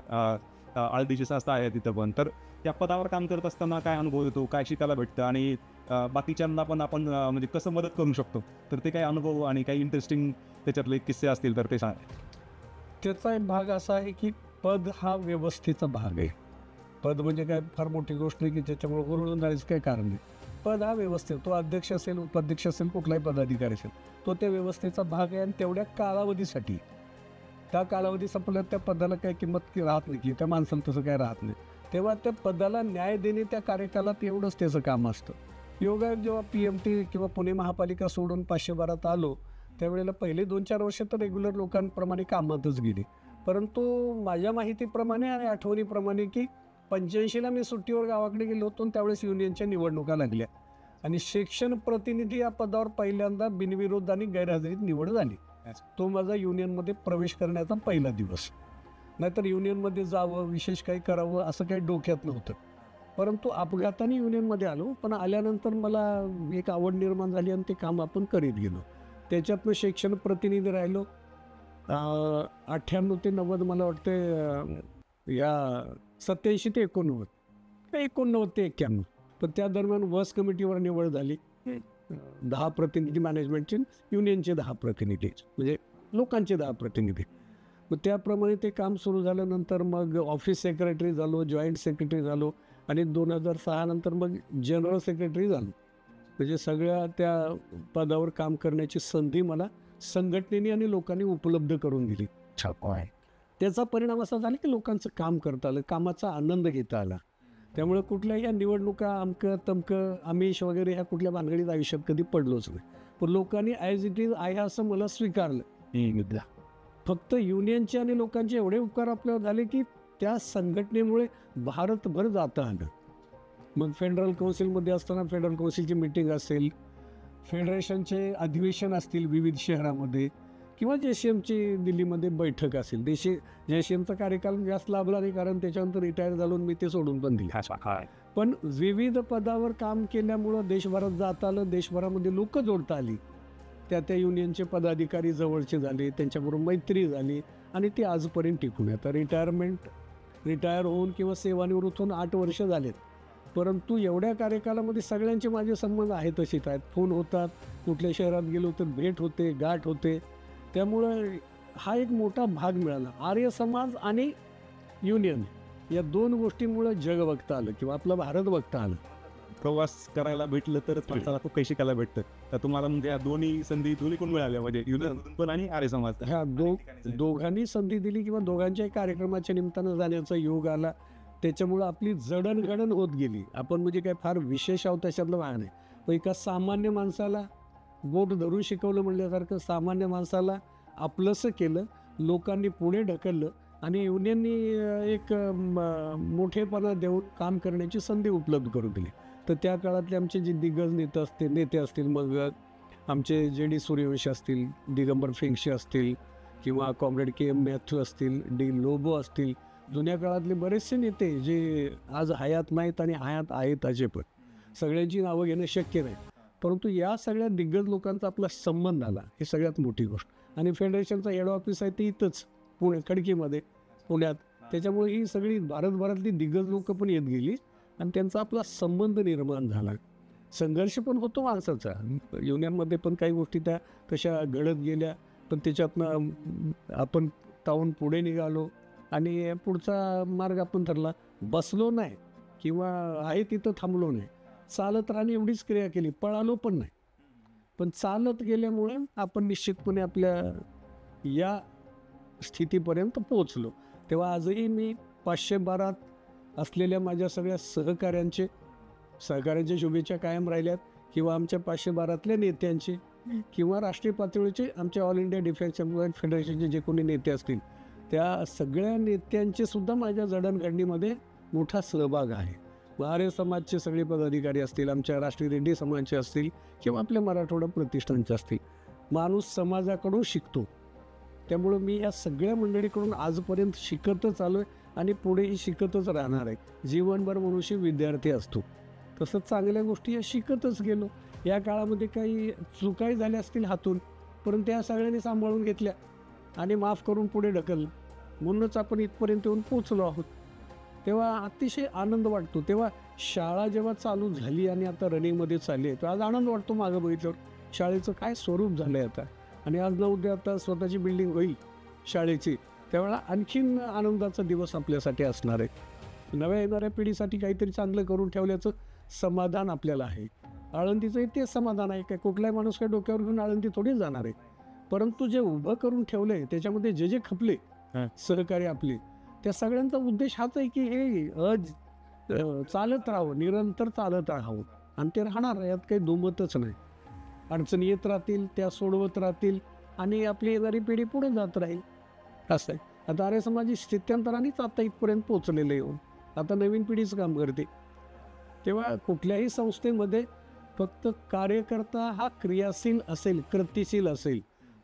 C: आळंदीची संस्था आहे तिथं पण. तर त्या पदावर काम करत असताना काय अनुभव येतो, काय शिकायला भेटतं आणि बाकीच्यांना पण आपण म्हणजे कसं मदत करू शकतो, तर ते काही अनुभव आणि काही इंटरेस्टिंग त्याच्यातले किस्से असतील तर ते सांग.
A: त्याचा एक भाग असा आहे की पद हा व्यवस्थेचा भाग आहे. पद म्हणजे काय फार मोठी गोष्ट नाही की त्याच्यामुळे ओरडून जाण्याचं काही कारण नाही. पद हा व्यवस्था, तो अध्यक्ष असेल, उपाध्यक्ष असेल, कुठलाही पदाधिकारी असेल, तो त्या व्यवस्थेचा भाग आहे आणि तेवढ्या कालावधीसाठी. त्या कालावधी संपल्यावर त्या पदाला काही किंमत राहत नाही, की त्या माणसाला तसं काय राहत नाही. तेव्हा त्या पदाला न्याय देणे त्या कार्यकालात एवढंच त्याचं काम असतं. योगायोग जेव्हा PMT किंवा पुणे महापालिका सोडून 512 आलो, त्यावेळेला पहिले 2-4 वर्ष तर रेग्युलर लोकांप्रमाणे कामातच गेली. परंतु माझ्या माहितीप्रमाणे आणि आठवणीप्रमाणे की 85ला मी सुट्टीवर गावाकडे गेलो होतो आणि त्यावेळेस युनियनच्या निवडणुका लागल्या आणि शिक्षण प्रतिनिधी या पदावर पहिल्यांदा बिनविरोध आणि गैरहजेरीत निवड झाली. तो माझा युनियनमध्ये प्रवेश करण्याचा पहिला दिवस. नाहीतर युनियनमध्ये जावं, विशेष काही करावं असं काही डोक्यात नव्हतं. परंतु अपघाताने युनियनमध्ये आलो, पण आल्यानंतर मला एक आवड निर्माण झाली आणि ते काम आपण करीत गेलो. त्याच्यातनं शिक्षण प्रतिनिधी राहिलो. 98 ते 90 मला वाटते, या 87 ते 89, 89 ते 91, पण त्या दरम्यान वर्स कमिटीवर निवड झाली. 10 प्रतिनिधी मॅनेजमेंटचे, युनियनचे 10 प्रतिनिधी, म्हणजे लोकांचे 10 प्रतिनिधी. मग त्याप्रमाणे ते काम सुरू झाल्यानंतर मग ऑफिस सेक्रेटरी झालो, जॉईंट सेक्रेटरी झालो आणि 2006 नंतर मग जनरल सेक्रेटरी झालो. म्हणजे सगळ्या त्या पदावर काम करण्याची संधी मला संघटनेने आणि लोकांनी उपलब्ध करून दिली. त्याचा परिणाम असा झाला की लोकांचं काम करता आलं, कामाचा आनंद घेता आला. त्यामुळे कुठल्याही या निवडणुका अमकं तमकं आमिष वगैरे ह्या कुठल्या भानगडीत आयुष्यात कधी पडलोच नाही. पण लोकांनी ॲज इट इज आहे असं मला स्वीकारलं. फक्त युनियनचे आणि लोकांचे एवढे उपकार आपल्यावर झाले की त्या संघटनेमुळे भारतभर जाता आलं. मग फेडरल काउन्सिलमध्ये असताना फेडरल काउन्सिलची मीटिंग असेल, फेडरेशनचे अधिवेशन असतील विविध शहरामध्ये, किंवा JCMची दिल्लीमध्ये बैठक असेल. JCMचा कार्यकाल जास्त लाभला नाही, कारण त्याच्यानंतर रिटायर झालो मी ते सोडून पण दिले. पण विविध पदावर काम केल्यामुळं देशभरात जाता आलं, देशभरामध्ये लोक जोडता आली. त्या युनियनचे पदाधिकारी जवळचे झाले, त्यांच्याबरोबर मैत्री झाली आणि ते आजपर्यंत टिकून आहे. आता रिटायर होऊन किंवा सेवानिवृत्त होऊन 8 वर्ष झालेत. परंतु एवढ्या कार्यकालामध्ये सगळ्यांचे माझे संबंध आहेत तसेच आहेत. फोन होतात, कुठल्या शहरात गेलो तर भेट होते, गाठ होते. त्यामुळं हा एक मोठा भाग मिळाला. आर्य समाज आणि युनियन या 2 गोष्टींमुळे जग बघता आलं किंवा आपलं भारत बघता आलं.
C: प्रवास करायला भेटलं तरच माणसाला खूप काही शिकायला भेटतं. तर तुम्हाला म्हणजे या दोन्ही संधी दोन्हीकडून मिळाल्या, म्हणजे युनियन पण आणि आर्य समाज.
A: ह्या दोघांनी संधी दिली किंवा दोघांच्याही कार्यक्रमाच्या निमित्तानं जाण्याचा योग आला. त्याच्यामुळं आपली जडणघडण होत गेली. आपण म्हणजे काय फार विशेष आहोत त्याच्यातलं वाहन आहे, पण एका सामान्य माणसाला बोट धरून शिकवलं म्हणल्यासारखं सामान्य माणसाला आपलंसं केलं, लोकांनी पुढे ढकललं आणि युनियननी एक मोठेपणा देऊन काम करण्याची संधी उपलब्ध करून दिली. तर त्या काळातले आमचे जे दिग्गज नेते असतील, मग आमचे JD सूर्यवंशी असतील, दिगंबर फेंगशे असतील किंवा कॉम्रेड KM मॅथ्यू असतील, D लोबो असतील, जुन्या काळातले बरेचसे नेते जे आज हयात नाहीत आणि हयात आहेत असे, पण सगळ्यांची नावं घेणं शक्य नाही. परंतु या सगळ्या दिग्गज लोकांचा आपला संबंध आला, ही सगळ्यात मोठी गोष्ट. आणि फेडरेशनचं हेड ऑफिस आहे ते इथंच खडकीमध्ये, पुण्यात. त्याच्यामुळे ही सगळी भारतभरातली दिग्गज लोकं पण येत गेली आणि त्यांचा आपला संबंध निर्माण झाला. संघर्ष पण होतो माणसाचा युनियनमध्ये, पण काही गोष्टी त्या तशा घडत गेल्या, पण त्याच्यातनं आपण तावून पुढे निघालो आणि पुढचा मार्ग आपण ठरला. बसलो नाही किंवा आहे तिथं थांबलो नाही, चालत राहणे एवढीच क्रिया केली. पळालो पण नाही, पण चालत गेल्यामुळे आपण निश्चितपणे आपल्या या स्थितीपर्यंत पोहोचलो. तेव्हा आजही मी 512 असलेल्या माझ्या सगळ्या सहकाऱ्यांच्या शुभेच्छा कायम राहिल्यात, किंवा आमच्या 512तल्या नेत्यांचे किंवा राष्ट्रीय पातळीचे आमच्या ऑल इंडिया डिफेन्स एम्प्लॉईज फेडरेशनचे जे कोणी नेते असतील त्या सगळ्या नेत्यांचे सुद्धा माझ्या जडणघडणीमध्ये मोठा सहभाग आहे. आर्य समाजचे सगळे पदाधिकारी असतील, आमच्या राष्ट्रीय रेड्डी समाजाचे असतील किंवा आपल्या मराठवाडा प्रतिष्ठानचे असतील. माणूस समाजाकडून शिकतो, त्यामुळं मी या सगळ्या मंडळीकडून आजपर्यंत शिकतच आलो आहे आणि पुढेही शिकतच राहणार आहे. जीवनभर मनुष्य विद्यार्थी असतो, तसंच चांगल्या गोष्टी या शिकतच गेलो. या काळामध्ये काही चुकाही झाल्या असतील हातून, परंतु त्या सगळ्यांनी सांभाळून घेतल्या आणि माफ करून पुढे ढकललं. म्हणूनच आपण इथपर्यंत येऊन पोचलो आहोत. तेव्हा अतिशय आनंद वाटतो. तेव्हा शाळा जेव्हा चालू झाली आणि आता रनिंगमध्ये चालली आहे, तर आज आनंद वाटतो मागं बघितल्यावर शाळेचं काय स्वरूप झालं आहे आता. आणि आज न उद्या आता स्वतःची बिल्डिंग होईल शाळेची, त्यावेळेला आणखीन आनंदाचा दिवस आपल्यासाठी असणार आहे. नव्या येणाऱ्या पिढीसाठी काहीतरी चांगलं करून ठेवल्याचं समाधान आपल्याला आहे. आळंदीचं तेच समाधान आहे. काय कुठलाही माणूस काय डोक्यावर घेऊन आळंदी थोडीच जाणार आहे, परंतु जे उभं करून ठेवलं आहे त्याच्यामध्ये जे जे खपले सहकारी आपले, त्या सगळ्यांचा उद्देश हाच आहे की हे चालत राहावं, निरंतर चालत राहावं. आणि ते राहणार, यात काही दुमतच नाही. अडचणी येत राहतील, त्या सोडवत राहतील आणि आपली येणारी पिढी पुढे जात राहील. असं आहे. आता आर्य समाज स्थित्यंतरानेच आता इथपर्यंत पोचलेलं येऊन आता नवीन पिढीच काम करते. तेव्हा कुठल्याही संस्थेमध्ये फक्त कार्यकर्ता हा क्रियाशील असेल, कृतिशील असेल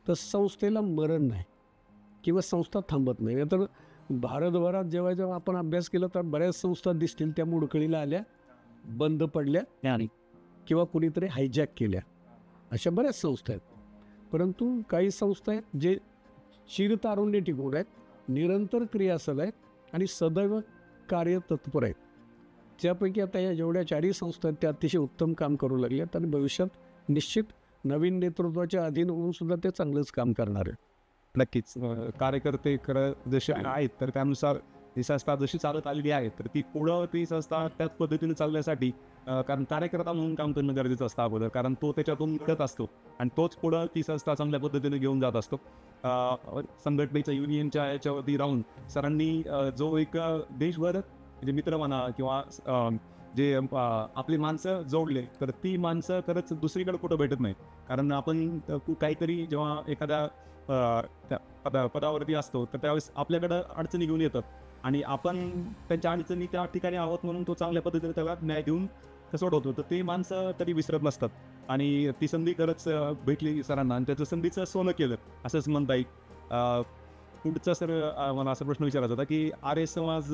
A: तर संस्थेला मरण नाही किंवा संस्था थांबत नाही. तर भारतभरात जेव्हा जेव्हा आपण अभ्यास केला तर बऱ्याच संस्था दिसतील त्या मोडकळीला आल्या, बंद पडल्या किंवा कुणीतरी हायजॅक केल्या. अशा बऱ्याच संस्था आहेत. परंतु काही संस्था आहेत जे चिरतारुण्य टिकून आहेत, निरंतर क्रियाशील आहेत आणि सदैव कार्यतत्पर आहेत. त्यापैकी आता या जेवढ्या 4ही संस्था आहेत त्या अतिशय उत्तम काम करू लागल्यात आणि भविष्यात निश्चित नवीन नेतृत्वाच्या अधीन होऊन सुद्धा ते चांगलंच काम करणार आहे.
C: नक्कीच कार्यकर्ते खरं जसे आहेत तर त्यानुसार ही संस्था जशी चालत आलेली आहे तर ती पुढं ती संस्था त्याच पद्धतीने चालण्यासाठी कारण कार्यकर्ता म्हणून काम करणं गरजेचं असतं अगोदर, कारण तो त्याच्यातून घडत असतो आणि तोच पुढं ती संस्था चांगल्या पद्धतीने घेऊन जात असतो. संघटनेच्या युनियनच्या याच्यावरती राहून सरांनी जो एक देशभर म्हणजे मित्र म्हणा किंवा जे आपली माणसं जोडले तर ती माणसं खरंच दुसरीकडे कुठं भेटत नाही. कारण आपण काहीतरी जेव्हा एखाद्या पदावरती असतो तर त्यावेळेस आपल्याकडं अडचणी घेऊन येतात आणि आपण त्यांच्या अडचणी त्या ठिकाणी आहोत म्हणून तो चांगल्या पद्धतीने त्याला न्याय देऊन सोडवतो. तर ते माणसं तरी विसरत नसतात आणि ती संधी खरंच भेटली सरांना आणि त्याचं संधीचं सोनं केलं असंच म्हणता येईल. पुढचा सर मला असा प्रश्न विचारायचा होता की आर्य समाज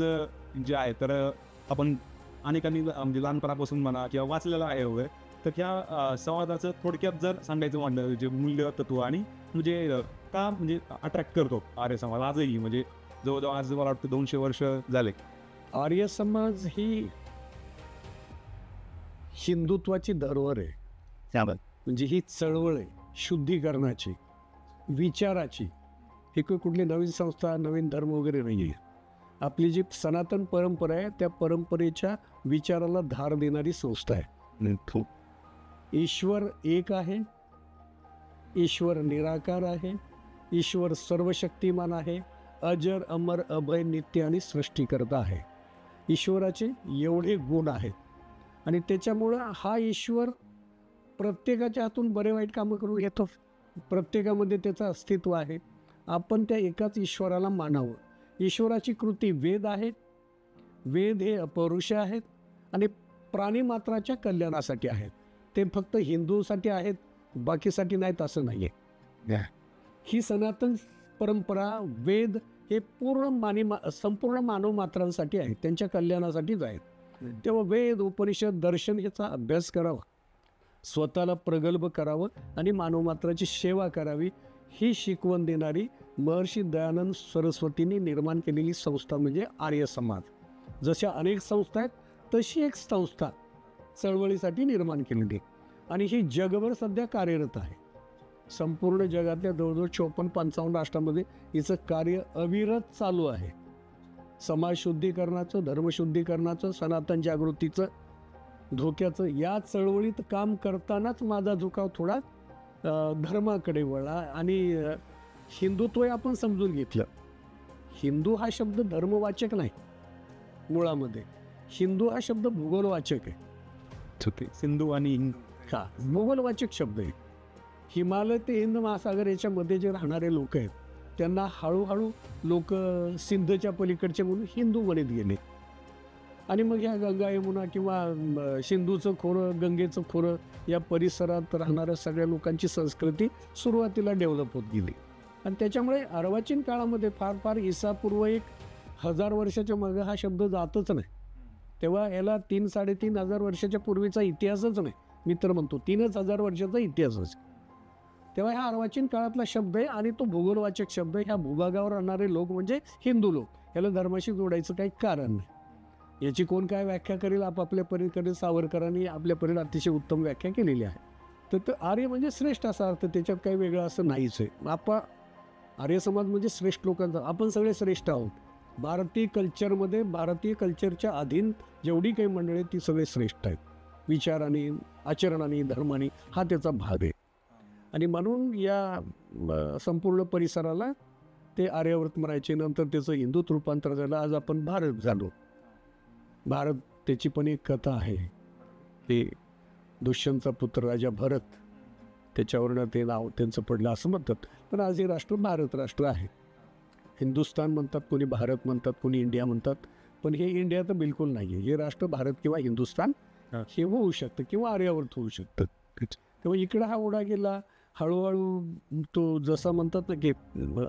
C: जे आहे तर आपण अनेकांनी म्हणजे लहानपणापासून म्हणा किंवा वाचलेलं आहे वगैरे, तर ह्या संवादाचं थोडक्यात जर सांगायचं म्हणलं जे मूल्य तत्व आणि म्हणजे का म्हणजे अट्रॅक्ट करतो आर्य समाज आजही, म्हणजे जवळजवळ आज मला वाटतं 200 वर्ष झाले.
A: आर्य समाज ही हिंदुत्वाची धरोहर आहे. म्हणजे ही चळवळ आहे शुद्धीकरणाची, विचाराची. ही कुठली नवीन संस्था, नवीन धर्म वगैरे नाही आहे. आपली जी सनातन परंपरा आहे त्या परंपरेच्या विचाराला धार देणारी संस्था आहे. ईश्वर एक आहे, ईश्वर निराकार आहे, ईश्वर सर्वशक्तिमान आहे, अजर अमर अभय नित्य आणि सृष्टीकर्ता आहे. ईश्वराचे एवढे गुण आहेत आणि त्याच्यामुळं हा ईश्वर प्रत्येकाच्या हातून बरे वाईट कामं करून घेतो. प्रत्येकामध्ये त्याचं अस्तित्व आहे. आपण त्या एकाच ईश्वराला मानावं. ईश्वराची कृती वेद आहेत. वेद हे अपौरुष आहेत आणि प्राणीमात्राच्या कल्याणासाठी आहेत. ते फक्त हिंदूसाठी आहेत, बाकीसाठी नाहीत असं नाही आहे. ही सनातन परंपरा, वेद हे संपूर्ण मानवमात्रांसाठी आहेत, त्यांच्या कल्याणासाठीच आहेत. तेव्हा वेद, उपनिषद, दर्शन याचा अभ्यास करावा, स्वतःला प्रगल्भ करावं आणि मानवमात्राची सेवा करावी ही शिकवण देणारी महर्षी दयानंद सरस्वतींनी निर्माण केलेली संस्था म्हणजे आर्य समाज. जशा अनेक संस्था आहेत तशी एक संस्था चळवळीसाठी निर्माण केलेली आणि ही जगभर सध्या कार्यरत आहे. संपूर्ण जगातल्या जवळजवळ 54-55 राष्ट्रांमध्ये हिचं कार्य अविरत चालू आहे. समाज शुद्धीकरणाचं, धर्मशुद्धीकरणाचं, सनातन जागृतीचं, धोक्याचं या चळवळीत काम करतानाच माझा झुकाव थोडा धर्माकडे वळला आणि हिंदुत्व आपण समजून घेतलं. हिंदू हा शब्द धर्मवाचक नाही, मुळामध्ये हिंदू हा शब्द भूगोलवाचक आहे.
C: सिंधू आणि
A: हा भूगोलवाचक शब्द आहे. हिमालय ते हिंद महासागर याच्यामध्ये जे राहणारे लोक आहेत त्यांना हळूहळू लोक सिंधच्या पलीकडचे म्हणून हिंदू म्हणत गेले आणि मग ह्या गंगा यमुना किंवा सिंधूचं खोरं, गंगेचं खोरं या परिसरात राहणाऱ्या सगळ्या लोकांची संस्कृती सुरुवातीला डेव्हलप होत गेली आणि त्याच्यामुळे अर्वाचीन काळामध्ये फार फार ईसापूर्व 1000 वर्षाच्या मागे हा शब्द जातच नाही. तेव्हा याला 3-3.5 हजार वर्षाच्या पूर्वीचा इतिहासच नाही. मी तर म्हणतो 3000 वर्षाचा इतिहासच. तेव्हा हा अर्वाचीन काळातला शब्द आहे आणि तो भूगोलवाचक शब्द आहे. ह्या भूभागावर राहणारे लोक म्हणजे हिंदू लोक, याला धर्माशी जोडायचं काही कारण नाही. याची कोण काय व्याख्या करेल, आपापल्या परीकडे सावरकरांनी आपल्या परीने अतिशय उत्तम व्याख्या केलेली आहे. तर आर्य म्हणजे श्रेष्ठ असा अर्थ, त्याच्यात काही वेगळं असं नाहीच आहे. आर्य समाज म्हणजे श्रेष्ठ लोकांचा, आपण सगळे श्रेष्ठ आहोत. भारतीय कल्चरमध्ये, भारतीय कल्चरच्या अधीन जेवढी काही मंडळी आहेत ती सगळे श्रेष्ठ आहेत, विचाराने, आचरणाने, धर्माने. हा त्याचा भाग आहे. आणि म्हणून या संपूर्ण परिसराला ते आर्यावर्त म्हणायचे. नंतर त्याचं हिंदूत रूपांतर झालं, आज आपण भारत झालो. भारत, त्याची पण एक कथा आहे. ते दुष्यंतचा पुत्र राजा भरत, त्याच्यावरनं ते नाव त्यांचं पडलं असं म्हणतात. पण आज हे राष्ट्र भारत राष्ट्र आहे. हिंदुस्थान म्हणतात, कोणी भारत म्हणतात, कोणी इंडिया म्हणतात. पण हे इंडिया तर बिलकुल नाही आहे. हे राष्ट्र भारत किंवा हिंदुस्थान हे होऊ शकतं किंवा आर्यावर्त होऊ शकतं. तेव्हा इकडं हा ओढा गेला. हळूहळू तो जसा म्हणतात ना की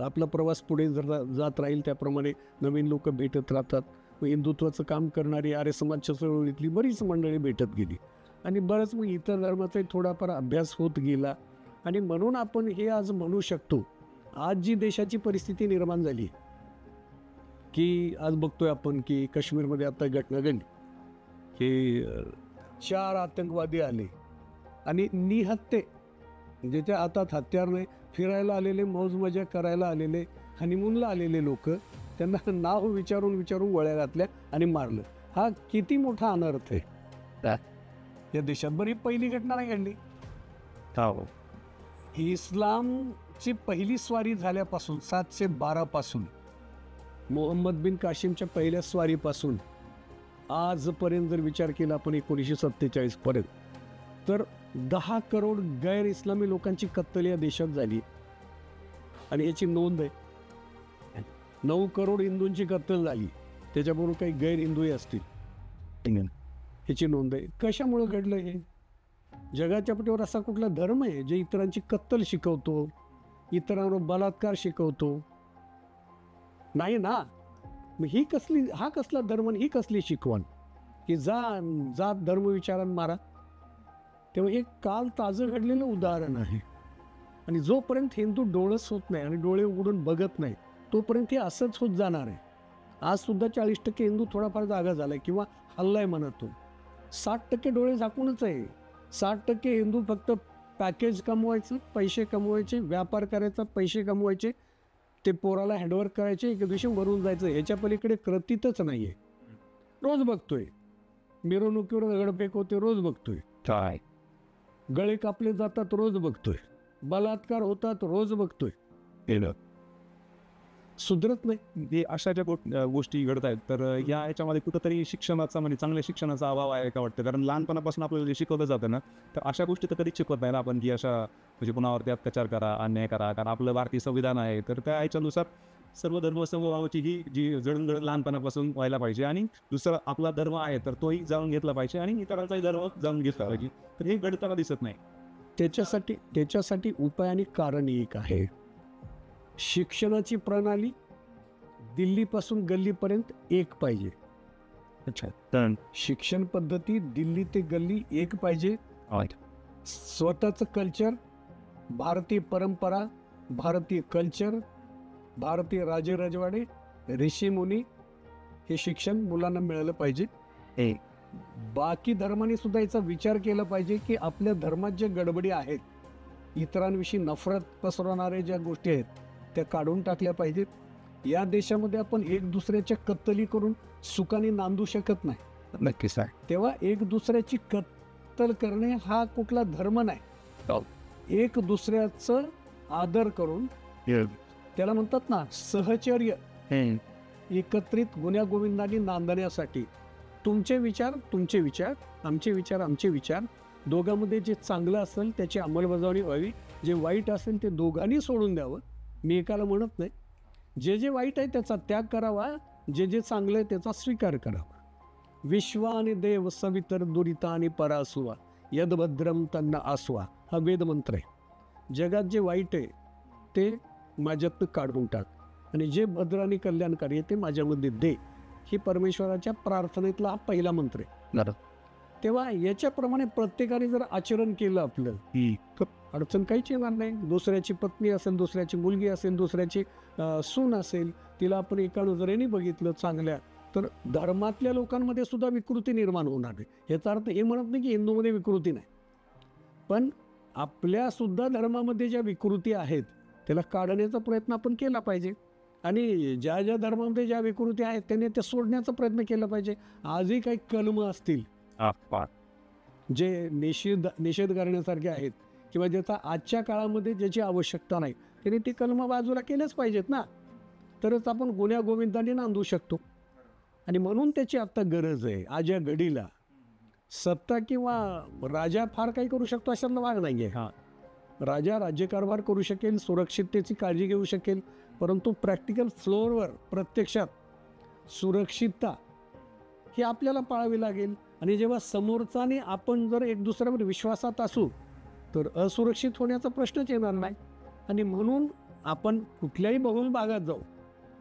A: आपला प्रवास पुढे जर जात राहील त्याप्रमाणे नवीन लोक भेटत राहतात. हिंदुत्वाचं काम करणारी आर्य समाजच्या चळवळीतली बरीच मंडळी भेटत गेली आणि बरंच मग इतर धर्माचाही थोडाफार अभ्यास होत गेला. आणि म्हणून आपण हे आज म्हणू शकतो, आज जी देशाची परिस्थिती निर्माण झाली की आज बघतोय आपण की काश्मीरमध्ये आता घटना घडली की 4 आतंकवादी आले आणि निहत्ते, ज्याच्या हातात हत्यार नाही, फिरायला आलेले, मौज मजा करायला आलेले, हनीमूनला आलेले लोक, त्यांना नाव विचारून गोळ्या घातल्या आणि मारलं. हा किती मोठा अनर्थ आहे या देशात. बरी पहिली घटना नाही घडली. इस्लामची पहिली स्वारी झाल्यापासून 712 पासून, मोहम्मद बिन काशिमच्या पहिल्या स्वारीपासून आजपर्यंत जर विचार केला आपण 1947 पर्यंत, तर 10 करोड गैर इस्लामी लोकांची कत्तल या देशात झाली. आणि याची नोंद आहे. 9 करोड हिंदूंची कत्तल झाली, त्याच्याबरोबर काही गैर हिंदूही असतील, ह्याची नोंद आहे. कशामुळे घडलं हे? जगाच्या पटीवर असा कुठला धर्म आहे जे इतरांची कत्तल शिकवतो, इतरांवर बलात्कार शिकवतो? नाही ना. मग हा कसला धर्म, ही कसली शिकवण की जात धर्म विचारान मारा? तेव्हा हे काल ताजं घडलेलं उदाहरण आहे. आणि जोपर्यंत हिंदू डोळस होत नाही आणि डोळे उघडून बघत नाही तोपर्यंत हे असंच होत जाणार आहे. आज सुद्धा 40% हिंदू थोडाफार जागा झालाय किंवा हल्लाय म्हणतो. 60% डोळे झाकूनच आहे. 60% हिंदू फक्त पॅकेज कमवायचं, पैसे कमवायचे, व्यापार करायचा, पैसे कमवायचे, ते पोराला हँडवर्क करायचे, एका दिवशी मरून जायचं, ह्याच्या पलीकडे कृतीतच नाही आहे. रोज बघतोय मिरवणुकीवर दगडफेक होते, रोज बघतोय. गळे कापले जातात, रोज बघतोय. बलात्कार होतात, रोज बघतोय. सुधरत नाही.
C: हे अशा ज्या गोष्टी घडत आहेत, तर याच्यामध्ये कुठंतरी शिक्षणाचा, म्हणजे चांगल्या शिक्षणाचा अभाव आहे का वाटतं? कारण लहानपणापासून आपल्याला जे शिकवलं जातं ना, तर अशा गोष्टी तर कधीच शिकवत नाही ना आपण, की अशा म्हणजे कुणावरती अत्याचार करा, अन्याय करा. कारण आपलं भारतीय संविधान आहे, तर त्या ह्याच्यानुसार सर्व धर्म समभावाची ही जी जडणघडण लहानपणापासून व्हायला पाहिजे. आणि दुसरा आपला धर्म आहे तर तोही जाणून घेतला पाहिजे आणि इतरांचाही धर्म जाणून घेतला पाहिजे. तर हे घडताना दिसत नाही.
A: त्याच्यासाठी उपाय आणि कारण एक आहे. शिक्षणाची प्रणाली दिल्लीपासून गल्लीपर्यंत एक पाहिजे. शिक्षण पद्धती दिल्ली ते गल्ली एक पाहिजे. स्वतःचं कल्चर, भारतीय परंपरा, भारतीय कल्चर, भारतीय राजे राजवाडे, ऋषीमुनी, हे शिक्षण मुलांना मिळालं पाहिजे. बाकी धर्माने सुद्धा याचा विचार केला पाहिजे की आपल्या धर्मात ज्या गडबडी आहेत, इतरांविषयी नफरत पसरवणाऱ्या ज्या गोष्टी आहेत त्या काढून टाकल्या पाहिजेत. या देशामध्ये आपण एक दुसऱ्याच्या कत्तली करून सुखाने नांदू शकत नाही.
C: नक्कीच आहे.
A: तेव्हा एक दुसऱ्याची कत्तल करणे हा कुठला धर्म नाही. एक दुसऱ्याचं आदर करून, त्याला म्हणतात ना सहचर्य, एकत्रित गुण्यागोविंदाने नांदण्यासाठी तुमचे विचार, आमचे विचार, दोघांमध्ये जे चांगलं असेल त्याची अंमलबजावणी व्हावी, जे वाईट असेल ते दोघांनी सोडून द्यावं. मी एकाला म्हणत नाही. जे वाईट आहे त्याचा त्याग करावा, जे चांगलं आहे त्याचा स्वीकार करावा. विश्वानि देव सवितर दुरितानि परासुवा यदभद्रम तन्न आसवा, हा वेदमंत्र आहे. जगात जे वाईट आहे ते माझ्यात काढून टाक आणि जे भद्र आणि कल्याणकारी आहे ते माझ्यामध्ये दे. ही परमेश्वराच्या प्रार्थनेतला हा पहिला मंत्र आहे. तेव्हा याच्याप्रमाणे प्रत्येकाने जर आचरण केलं आपलं तर अडचण काहीच येणार नाही. दुसऱ्याची पत्नी असेल, दुसऱ्याची मुलगी असेल, दुसऱ्याची सून असेल, तिला आपण एका नजरेने बघितलं चांगल्या, तर धर्मातल्या लोकांमध्ये सुद्धा विकृती निर्माण होणार नाही. याचा अर्थ हे म्हणत नाही की हिंदूमध्ये विकृती नाही, पण आपल्यासुद्धा धर्मामध्ये ज्या विकृती आहेत त्याला काढण्याचा प्रयत्न आपण केला पाहिजे. आणि ज्या ज्या धर्मामध्ये ज्या विकृती आहेत त्यांनी त्या सोडण्याचा प्रयत्न केला पाहिजे. आजही काही कलम असतील जे निषेध करण्यासारखे आहेत किंवा ज्याचा आजच्या काळामध्ये ज्याची आवश्यकता नाही, त्यांनी ती कलमं बाजूला केल्याच पाहिजेत ना, तरच आपण गुण्या गोविंदाने नांदू शकतो. आणि म्हणून त्याची आत्ता गरज आहे. आज या घडीला सत्ता किंवा राजा फार काही करू शकतो अशातला भाग नाही आहे. राजा राज्यकारभार करू शकेल, सुरक्षिततेची काळजी घेऊ शकेल, परंतु प्रॅक्टिकल फ्लोअरवर प्रत्यक्षात सुरक्षितता ही आपल्याला पाळावी लागेल. आणि जेव्हा समोरचाने आपण जर एक दुसऱ्यावर विश्वासात असू तर असुरक्षित होण्याचा प्रश्नच येणार नाही. आणि म्हणून आपण कुठल्याही बहुल भागात जाऊ,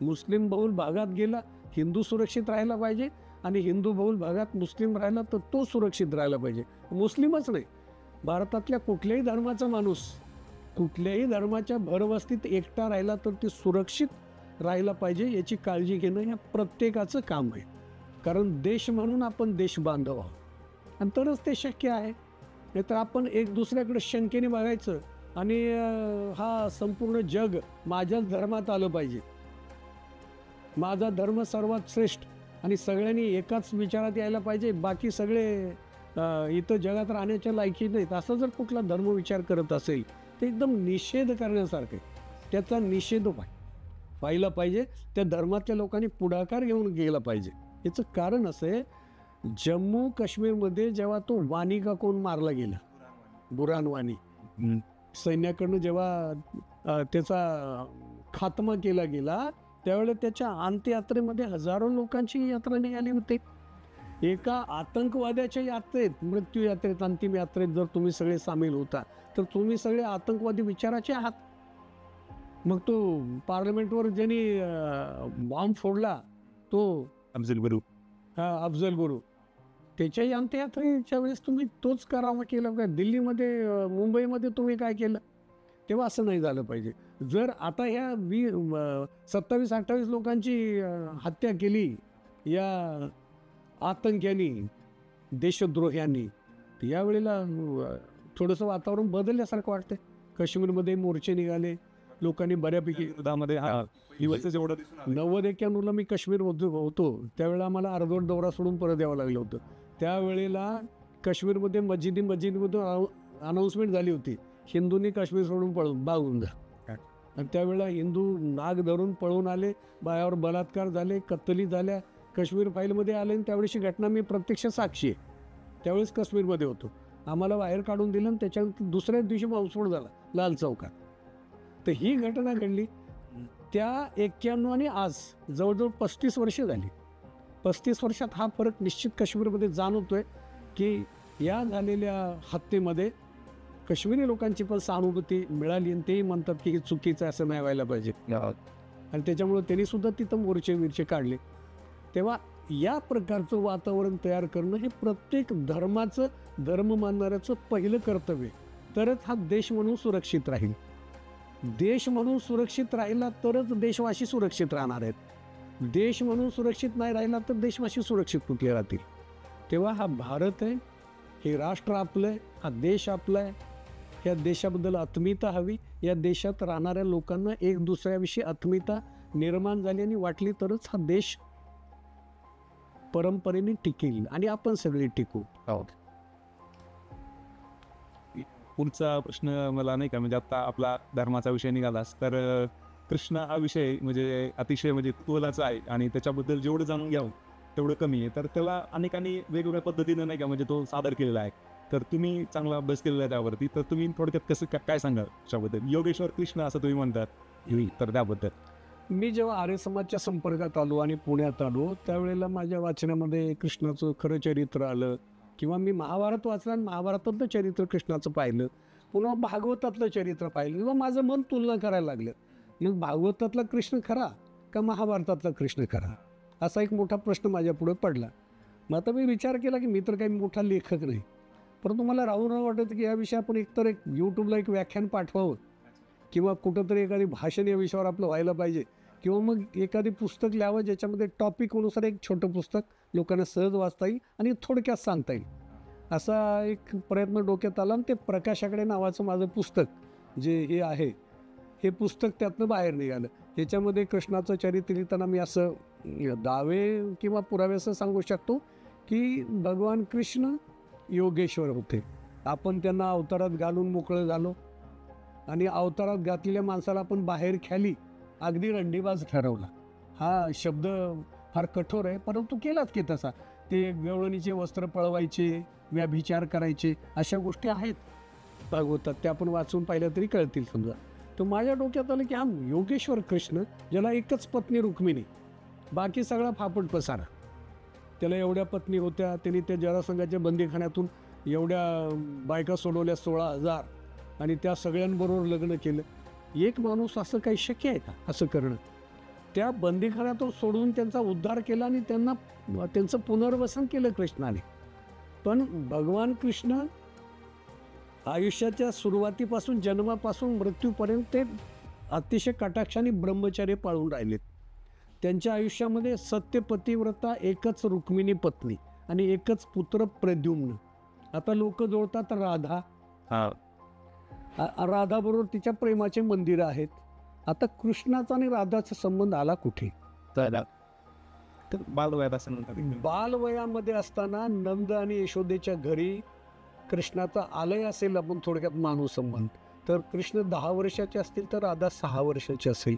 A: मुस्लिम बहुल भागात गेला हिंदू सुरक्षित राहायला पाहिजे, आणि हिंदू बहुल भागात मुस्लिम राहिला तर तो सुरक्षित राहायला पाहिजे. मुस्लिमच नाही, भारतातल्या कुठल्याही धर्माचा माणूस कुठल्याही धर्माच्या भरवस्तीत एकटा राहिला तर ती सुरक्षित राहायला पाहिजे, याची काळजी घेणं हे प्रत्येकाचं काम आहे. कारण देश म्हणून आपण देश बांधव आहोत, आणि तरच ते शक्य आहे. नाहीतर आपण एक दुसऱ्याकडे शंकेने बघायचं आणि हा संपूर्ण जग माझ्याच धर्मात आलं पाहिजे, माझा धर्म सर्वात श्रेष्ठ, आणि सगळ्यांनी एकाच विचारात यायला पाहिजे, बाकी सगळे इथं जगात राहण्याच्या लायकी नाहीत, असं जर कुठला धर्म विचार करत असेल ते एकदम निषेध करण्यासारखे. त्याचा निषेध व्हायला पाहिजे. त्या धर्मातल्या लोकांनी पुढाकार घेऊन गेला पाहिजे. याचं कारण असं आहे, जम्मू काश्मीरमध्ये जेव्हा तो वाणी का कोण मारला गेला, बुरान वाणी, सैन्याकडनं जेव्हा त्याचा खात्मा केला गेला त्यावेळेला त्याच्या अंत्ययात्रेमध्ये हजारो लोकांची यात्रा निघाली होती. एका आतंकवाद्याच्या यात्रेत, मृत्यू यात्रेत, अंतिम यात्रेत जर तुम्ही सगळे सामील होता तर तुम्ही सगळे आतंकवादी विचाराचे आहात. मग तो पार्लमेंटवर ज्यांनी बॉम्ब फोडला तो
C: अफजल गुरु,
A: त्याच्याही अंत्ययात्रेच्या वेळेस तुम्ही तोच करावा केला का? दिल्लीमध्ये, मुंबईमध्ये तुम्ही काय केलं? तेव्हा असं नाही झालं पाहिजे. जर आता ह्या 27-28 लोकांची हत्या केली या आतंक्यांनी, देशद्रोह्यांनी, तर यावेळेला थोडंसं वातावरण बदलल्यासारखं वाटतं. काश्मीरमध्ये मोर्चे निघाले, लोकांनी बऱ्यापैकी 90-91ला मी काश्मीर होतो त्यावेळेला आम्हाला अर्धवट दौरा सोडून परत यावं लागलं होतं. त्यावेळेला काश्मीरमध्ये मस्जिदीमधून अनाऊन्समेंट झाली होती, हिंदूंनी काश्मीर सोडून बाळून जा. आणि त्यावेळेला हिंदू नाग धरून पळून आले, बायावर बलात्कार झाले, कत्तली झाल्या. काश्मीर फाईलमध्ये आले आणि त्यावेळेची घटना मी प्रत्यक्ष साक्षी आहे. त्यावेळेस काश्मीरमध्ये होतो, आम्हाला बाहेर काढून दिलं आणि त्याच्यानंतर दुसऱ्याच दिवशी बॉम्बस्फोट झाला लाल चौकात. तर ही घटना घडली त्या 91 आणि आज जवळजवळ 35 वर्ष झाली. 35 वर्षात हा फरक निश्चित काश्मीरमध्ये जाणवतोय की या झालेल्या हत्येमध्ये काश्मीरी लोकांची पण सहानुभूती मिळाली, आणि तेही म्हणतात की हे चुकीचं असं नाही व्हायला पाहिजे, आणि त्याच्यामुळं त्यांनी सुद्धा तिथं मोर्चे काढले. तेव्हा या प्रकारचं वातावरण तयार करणं हे प्रत्येक धर्माचं, धर्म मानणाऱ्याचं पहिलं कर्तव्य, तरच हा देश म्हणून सुरक्षित राहील. देश म्हणून सुरक्षित राहिला तरच देशवासी सुरक्षित राहणार आहेत. देश म्हणून सुरक्षित नाही राहिला तर देशवासी सुरक्षित कुठे राहतील? तेव्हा हा भारत आहे, हे राष्ट्र आपलं आहे, हा देश आपला आहे. या देशाबद्दल आत्मीयता हवी. या देशात राहणाऱ्या लोकांना एक दुसऱ्याविषयी आत्मीयता निर्माण झाली आणि वाटली तरच हा देश परंपरेने टिकेल आणि आपण सगळे टिकू.
C: पुढचा प्रश्न मला नाही का, म्हणजे आता आपला धर्माचा विषय निघालास तर कृष्ण हा विषय म्हणजे अतिशय म्हणजे कुतूहलाचा आहे, आणि त्याच्याबद्दल जेवढं जाणून घ्यावं तेवढं कमी आहे. तर त्याला अनेकांनी वेगवेगळ्या पद्धतीनं नाही का म्हणजे तो सादर केलेला आहे. तर तुम्ही चांगला अभ्यास केलेला आहे त्यावरती, तर तुम्ही थोडक्यात कसं काय सांगाल त्याच्याबद्दल? योगेश्वर कृष्ण असं तुम्ही म्हणतात, तर त्याबद्दल.
A: मी जेव्हा आर्य समाजच्या संपर्कात आलो आणि पुण्यात आलो त्यावेळेला माझ्या वाचनामध्ये कृष्णाचं खरं चरित्र आलं, किंवा मी महाभारत वाचलं आणि महाभारतातलं चरित्र कृष्णाचं पाहिलं, पुन्हा भागवतातलं चरित्र पाहिलं, किंवा माझं मन तुलना करायला लागलं. मग भागवतातला कृष्ण खरा का महाभारतातला कृष्ण खरा, असा एक मोठा प्रश्न माझ्या पुढे पडला. मग आता मी विचार केला की मी तर काही मोठा लेखक नाही, परंतु मला राहून वाटतं की या विषयी आपण एकतर एक यूट्यूबला एक व्याख्यान पाठवावं किंवा कुठंतरी एखादी भाषण या विषयावर आपलं व्हायला पाहिजे, किंवा मग एखादी पुस्तक लिहावं ज्याच्यामध्ये टॉपिकनुसार एक छोटं पुस्तक लोकांना सहज वाचता येईल आणि थोडक्यात सांगता येईल, असा एक प्रयत्न डोक्यात आला. आणि ते प्रकाशाकडे नावाचं माझं पुस्तक जे हे आहे, हे पुस्तक त्यातनं बाहेर निघालं. ह्याच्यामध्ये कृष्णाचं चरित्र लिहिताना मी असं दावे किंवा पुरावे असं सांगू शकतो की भगवान कृष्ण योगेश्वर होते. आपण त्यांना अवतारात घालून मोकळं झालो आणि अवतारात घातलेल्या माणसाला आपण बाहेर खाली अगदी रंडीबाज ठरवला. हा शब्द फार कठोर आहे, परंतु केलाच की तसा. ते गवळणीचे वस्त्र पळवायचे, व्यभिचार करायचे, अशा गोष्टी आहेत भागवतात, त्या आपण वाचून पाहिल्या तरी कळतील समजा. तर माझ्या डोक्यात आलं की हा योगेश्वर कृष्ण, ज्याला एकच पत्नी रुक्मिणी, बाकी सगळा फापट पसारा. त्याला एवढ्या पत्नी होत्या, त्यांनी त्या जरासंघाच्या बंदीखान्यातून एवढ्या बायका सोडवल्या 16,000 आणि त्या सगळ्यांबरोबर लग्न केलं. एक माणूस असं काही शक्य आहे का असं करणं? त्या बंदीखान्यातून सोडून त्यांचा उद्धार केला आणि त्यांचं पुनर्वसन केलं कृष्णाने. पण भगवान कृष्ण आयुष्याच्या सुरुवातीपासून जन्मापासून मृत्यूपर्यंत ते अतिशय कटाक्षाने ब्रह्मचर्य पाळून राहिलेत. त्यांच्या आयुष्यामध्ये सत्यपतिव्रता एकच रुक्मिणी पत्नी आणि एकच पुत्र प्रद्युम्न. आता लोक जोडतात राधा, राधाबरोबर तिच्या प्रेमाचे मंदिरं आहेत. आता कृष्णाचा आणि राधाचा संबंध आला कुठे?
C: तर बालवयात असं म्हणतात.
A: बालवयामध्ये असताना नंद आणि यशोदेच्या घरी कृष्णाचा आलय असेल, आपण थोडक्यात मानू संबंध. तर कृष्ण 10 वर्षाचे असतील तर राधा 6 वर्षाची असेल,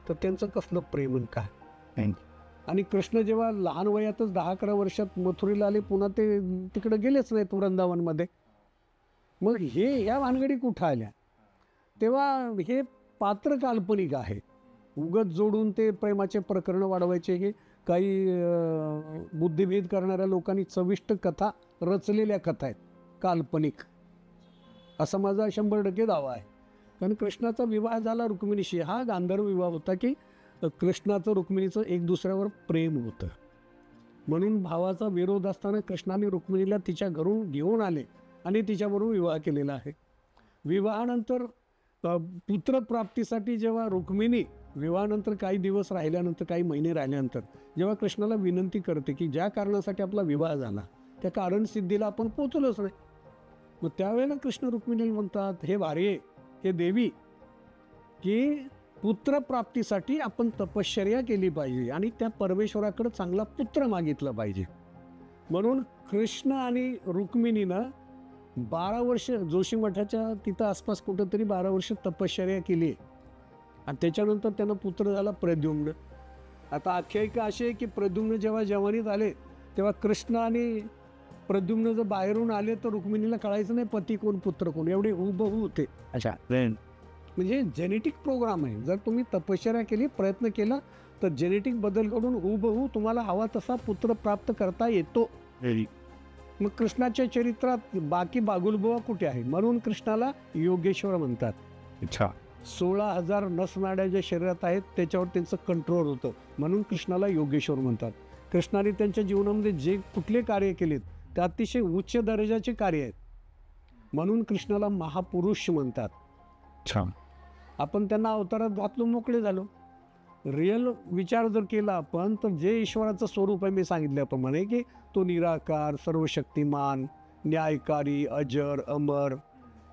A: तर त्यांचं कसलं प्रेम आणि काय. आणि कृष्ण जेव्हा लहान वयातच 10-11 वर्षात मथुरेला आले, पुन्हा ते तिकडे गेलेच नाहीत वृंदावनमध्ये. मग ह्या भानगडी कुठं आल्या? तेव्हा हे पात्र काल्पनिक आहे. उगत जोडून ते प्रेमाचे प्रकरण वाढवायचे, की काही बुद्धिभेद करणाऱ्या लोकांनी चविष्ट कथा रचलेल्या कथा आहेत, काल्पनिक, असा माझा 100% दावा आहे. कारण कृष्णाचा विवाह झाला रुक्मिणीशी, हा गांधर्व विवाह होता की कृष्णाचं रुक्मिणीचं एक दुसऱ्यावर प्रेम होतं. म्हणून भावाचा विरोध असताना कृष्णाने रुक्मिणीला तिच्या घरून घेऊन आले आणि तिच्याबरोबर विवाह केलेला आहे. विवाहानंतर पुत्रप्राप्तीसाठी जेव्हा रुक्मिणी विवाहानंतर काही दिवस राहिल्यानंतर, काही महिने राहिल्यानंतर जेव्हा कृष्णाला विनंती करते की ज्या कारणासाठी आपला विवाह झाला त्या कारणसिद्धीला आपण पोचलोच नाही, मग त्यावेळेला कृष्ण रुक्मिणीला म्हणतात, हे भार्ये, हे देवी, की पुत्रप्राप्तीसाठी आपण तपश्चर्या केली पाहिजे आणि त्या परमेश्वराकडे चांगला पुत्र मागितला पाहिजे. म्हणून कृष्ण आणि रुक्मिणीनं 12 वर्ष जोशी मठाच्या तिथं आसपास कुठंतरी 12 वर्ष तपश्चर्या केली आणि त्याच्यानंतर त्यांना पुत्र झाला प्रद्युम्न. आता आख्यायिका अशी आहे की प्रद्युम्न जेव्हा जवानीत आले तेव्हा कृष्ण आणि प्रद्युम्न जर बाहेरून आले तर रुक्मिणीला कळायचं नाही पती कोण पुत्र कोण, एवढे हुबहू होते.
C: अच्छा,
A: म्हणजे जेनेटिक प्रोग्राम आहे. जर तुम्ही तपश्चर्या केली, प्रयत्न केला, तर जेनेटिक बदल करून हुबहू तुम्हाला हवा तसा पुत्र प्राप्त करता येतो. मग कृष्णाच्या चरित्रात बाकी बागुलबुवा कुठे आहे? म्हणून कृष्णाला योगेश्वर म्हणतात.
C: अच्छा,
A: 16,000 नसनाड्या ज्या शरीरात आहेत त्याच्यावर त्यांचं कंट्रोल होतं, म्हणून कृष्णाला योगेश्वर म्हणतात. कृष्णाने त्यांच्या जीवनामध्ये जे कुठले कार्य केलेत ते अतिशय उच्च दर्जाचे कार्य आहेत, म्हणून कृष्णाला महापुरुष म्हणतात.
C: छान.
A: आपण त्यांना अवतारात घातलो, मोकळे झालो. रिअल विचार जर केला आपण, तर जे ईश्वराचं स्वरूप आहे, मी सांगितल्याप्रमाणे की तो निराकार, सर्वशक्तिमान, न्यायकारी, अजर, अमर,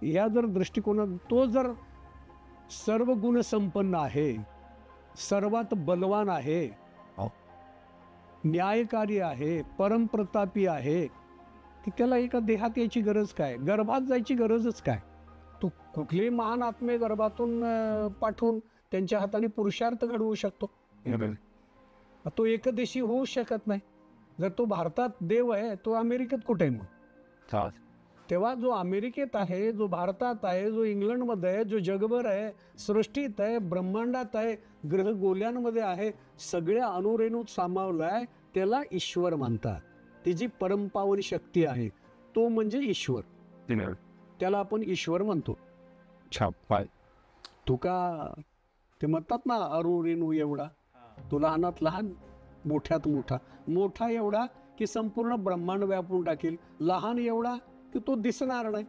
A: या जर दृष्टिकोनात तो जर सर्व गुण संपन्न आहे, सर्वात बलवान आहे, न्यायकारी आहे, परमप्रतापी आहे, की त्याला एका देहात यायची गरज काय, गर्भात जायची गरजच काय? तो कुठलेही महान आत्मे गर्भातून पाठवून त्यांच्या हाताने पुरुषार्थ घडवू शकतो. तो एकदेशी होऊ शकत नाही. जर तो भारतात देव आहे, तो अमेरिकेत कुठे आहे मग? तेव्हा जो अमेरिकेत आहे, जो भारतात आहे, जो इंग्लंडमध्ये आहे, जो जगभर आहे, सृष्टीत आहे, ब्रह्मांडात आहे, ग्रहगोल्यांमध्ये आहे, सगळ्या अणुरेणूत सामावला आहे, त्याला ईश्वर म्हणतात. ती परमपावन शक्ती आहे, तो म्हणजे ईश्वर. त्याला आपण ईश्वर म्हणतो. तुका ते म्हणतात ना, अरुरेणू एवढा, तो लहानात लहान, मोठ्यात मोठा, मोठा एवढा की संपूर्ण ब्रह्मांड व्यापून टाकेल, लहान एवढा की तो दिसणार नाही.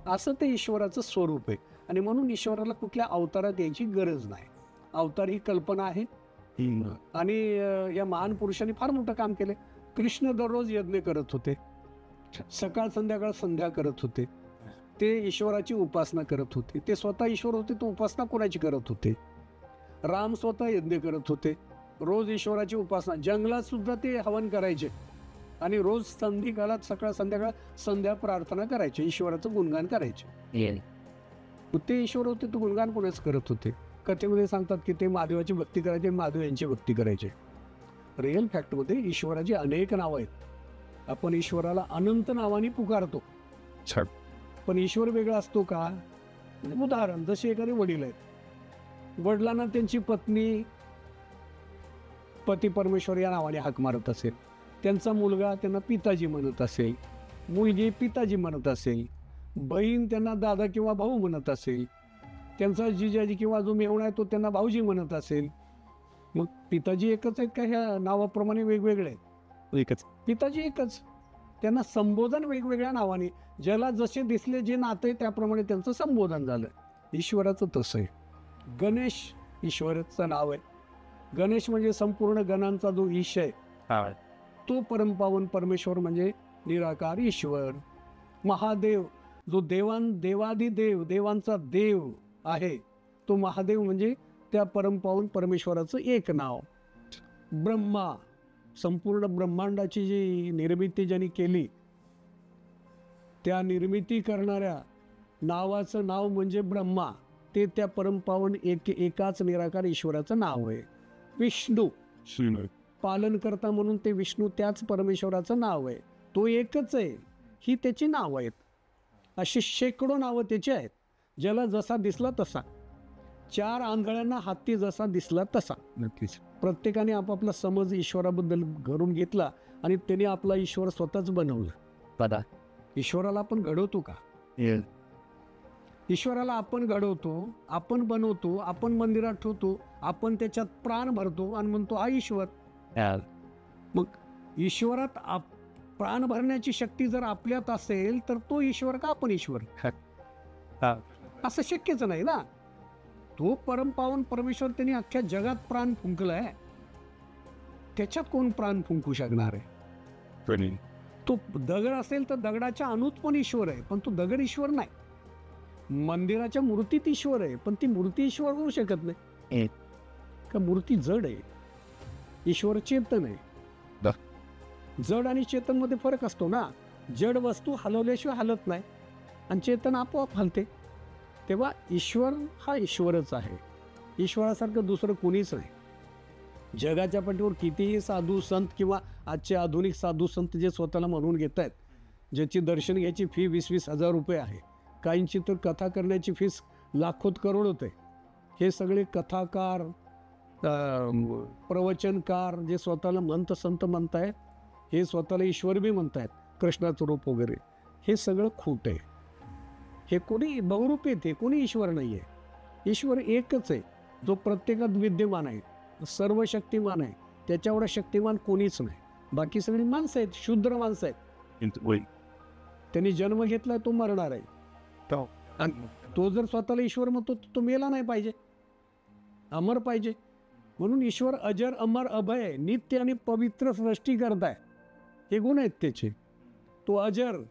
A: असं ते ईश्वराचं स्वरूप आहे. आणि म्हणून ईश्वराला कुठल्या अवतारात यायची गरज नाही. अवतार ही कल्पना आहे. आणि या महान पुरुषांनी फार मोठं काम केलं. कृष्ण दररोज यज्ञ करत होते, सकाळ संध्याकाळ संध्या करत होते, ते ईश्वराची उपासना करत होते. ते स्वतः ईश्वर होते, तो उपासना कोणाची करत होते? राम स्वतः यज्ञ करत होते, रोज ईश्वराची उपासना. जंगलात सुद्धा ते हवन करायचे आणि रोज संधी काळात सकाळ संध्याकाळ संध्या प्रार्थना करायचे, ईश्वराचं गुणगान करायचे. ते ईश्वर होते, तो गुणगान कोणाच करत होते? कथेमध्ये सांगतात की ते महादेवाची भक्ती करायचे, महादेव यांची भक्ती करायचे. रिअल फॅक्टमध्ये ईश्वराची अनेक नावं आहेत. आपण ईश्वराला अनंत नावाने पुकारतो, पण ईश्वर वेगळा असतो का? उदाहरण, जसे एखादे वडील आहेत, वडिलांना त्यांची पत्नी पती परमेश्वर या नावाने हाक मारत असेल, त्यांचा मुलगा त्यांना पिताजी म्हणत असेल, मुलगी पिताजी म्हणत असेल, बहीण त्यांना दादा किंवा भाऊ म्हणत असेल, त्यांचा जिजाजी किंवा जो मेहुणा आहे तो त्यांना भाऊजी म्हणत असेल, मग पिताजी एकच आहेत का ह्या नावाप्रमाणे वेगवेगळे आहेत?
C: एकच.
A: पिताजी एकच, त्यांना संबोधन वेगवेगळ्या नावाने, ज्याला जसे दिसले जे नाते त्याप्रमाणे त्यांचं संबोधन झालं. ईश्वराचं तसं आहे. गणेश ईश्वराचं नाव आहे. गणेश म्हणजे संपूर्ण गणांचा जो ईश आहे तो परमपावन परमेश्वर म्हणजे निराकार ईश्वर. महादेव जो देवादिदेव देवांचा देव आहे तो महादेव म्हणजे त्या परमपावन परमेश्वराचं एक नाव. ब्रह्मा, संपूर्ण ब्रह्मांडाची जी निर्मिती ज्यांनी केली त्या निर्मिती करणाऱ्या नावाचं नाव म्हणजे ब्रह्मा. ते त्या परमपावन एकाच निराकार ईश्वराचं नाव आहे. विष्णू पालनकर्ता म्हणून ते विष्णू त्याच परमेश्वराचं नाव आहे. तो एकच आहे, ही त्याची नावं आहेत. अशी शेकडो नावं त्याची आहेत. ज्याला जसा दिसला तसा, 4 आंधळ्यांना हत्ती जसा दिसला तसा.
C: नक्कीच.
A: प्रत्येकाने आपापला समज ईश्वराबद्दल घडून घेतला आणि त्याने आपला ईश्वर स्वतःच बनवलं. ईश्वराला आपण घडवतो का? ईश्वराला आपण घडवतो, आपण बनवतो, आपण मंदिरात ठेवतो, आपण त्याच्यात प्राण भरतो आणि म्हणतो हा ईश्वर. मग ईश्वरात प्राण भरण्याची शक्ती जर आपल्यात असेल तर तो ईश्वर का आपण ईश्वर? असं शक्यच नाही ना. तो परमपावन परमेश्वर त्यांनी अख्ख्या जगात प्राण फुंकलाय, त्याच्यात कोण प्राण फुंकू शकणार आहे? तो दगड असेल तर दगडाच्या अणूत पण ईश्वर आहे, पण तो दगड ईश्वर नाही. मंदिराच्या मूर्तीत ईश्वर आहे, पण ती मूर्ती ईश्वर होऊ शकत नाही का? मूर्ती जड आहे, ईश्वर चेतन आहे. जड आणि चेतन मध्ये फरक असतो ना. जड वस्तू हलवल्याशिवाय हलत नाही आणि चेतन आपोआप हलते. तेव्हा ईश्वर हा ईश्वरच आहे. ईश्वरासारखं दुसरं कोणीच नाही. जगाच्या पाठीवर कितीही साधू संत किंवा आजचे आधुनिक साधू संत जे स्वतःला म्हणून घेत आहेत, ज्याची दर्शन घ्यायची फी 20-20 हजार रुपये आहे, काहींची तर कथा करण्याची फीस लाखोत करोडोत आहे. हे सगळे कथाकार, प्रवचनकार जे स्वतःला मंत संत म्हणतायत, हे स्वतःला ईश्वर बी म्हणतायत, कृष्णाचं रूप वगैरे, हे सगळं खोट आहे. हे कोणी बहुरूप येते, कोणी ईश्वर नाही आहे. ईश्वर एकच आहे, जो प्रत्येकात विद्यमान आहे, सर्व शक्तिमान आहे. त्याच्या एवढा शक्तिमान कोणीच नाही. बाकी सगळी माणसं आहेत, शूद्र माणसं आहेत. त्यांनी जन्म घेतलाय, तो मरणार आहे. आणि तो जर स्वतःला ईश्वर म्हणतो तो मेला नाही पाहिजे, अमर पाहिजे. म्हणून ईश्वर अजर अमर अभय नित्य आणि पवित्र सृष्टी करताय, हे गुण आहेत त्याचे. तो अजर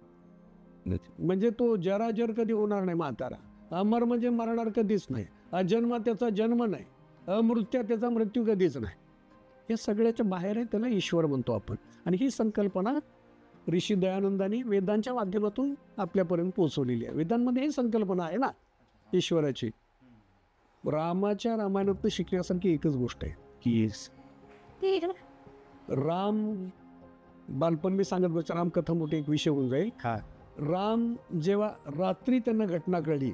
A: म्हणजे तो जराजर कधी होणार नाही म्हातारा. अमर म्हणजे मरणार कधीच नाही. अजन्म त्याचा जन्म नाही, अमृत्य त्याचा मृत्यू कधीच नाही. हे सगळ्याच्या बाहेर आहे, त्याला ईश्वर म्हणतो आपण. आणि ही संकल्पना ऋषी दयानंदांनी वेदांच्या माध्यमातून आपल्यापर्यंत पोहोचवलेली आहे. वेदांमध्ये ही संकल्पना आहे ना ईश्वराची. रामाच्या रामायणातून शिकण्यासारखी एकच गोष्ट आहे की राम, बालपण मी सांगत बस, रामकथा मोठी एक विषय होऊन जाईल. राम जेव्हा रात्री त्यांना घटना कळली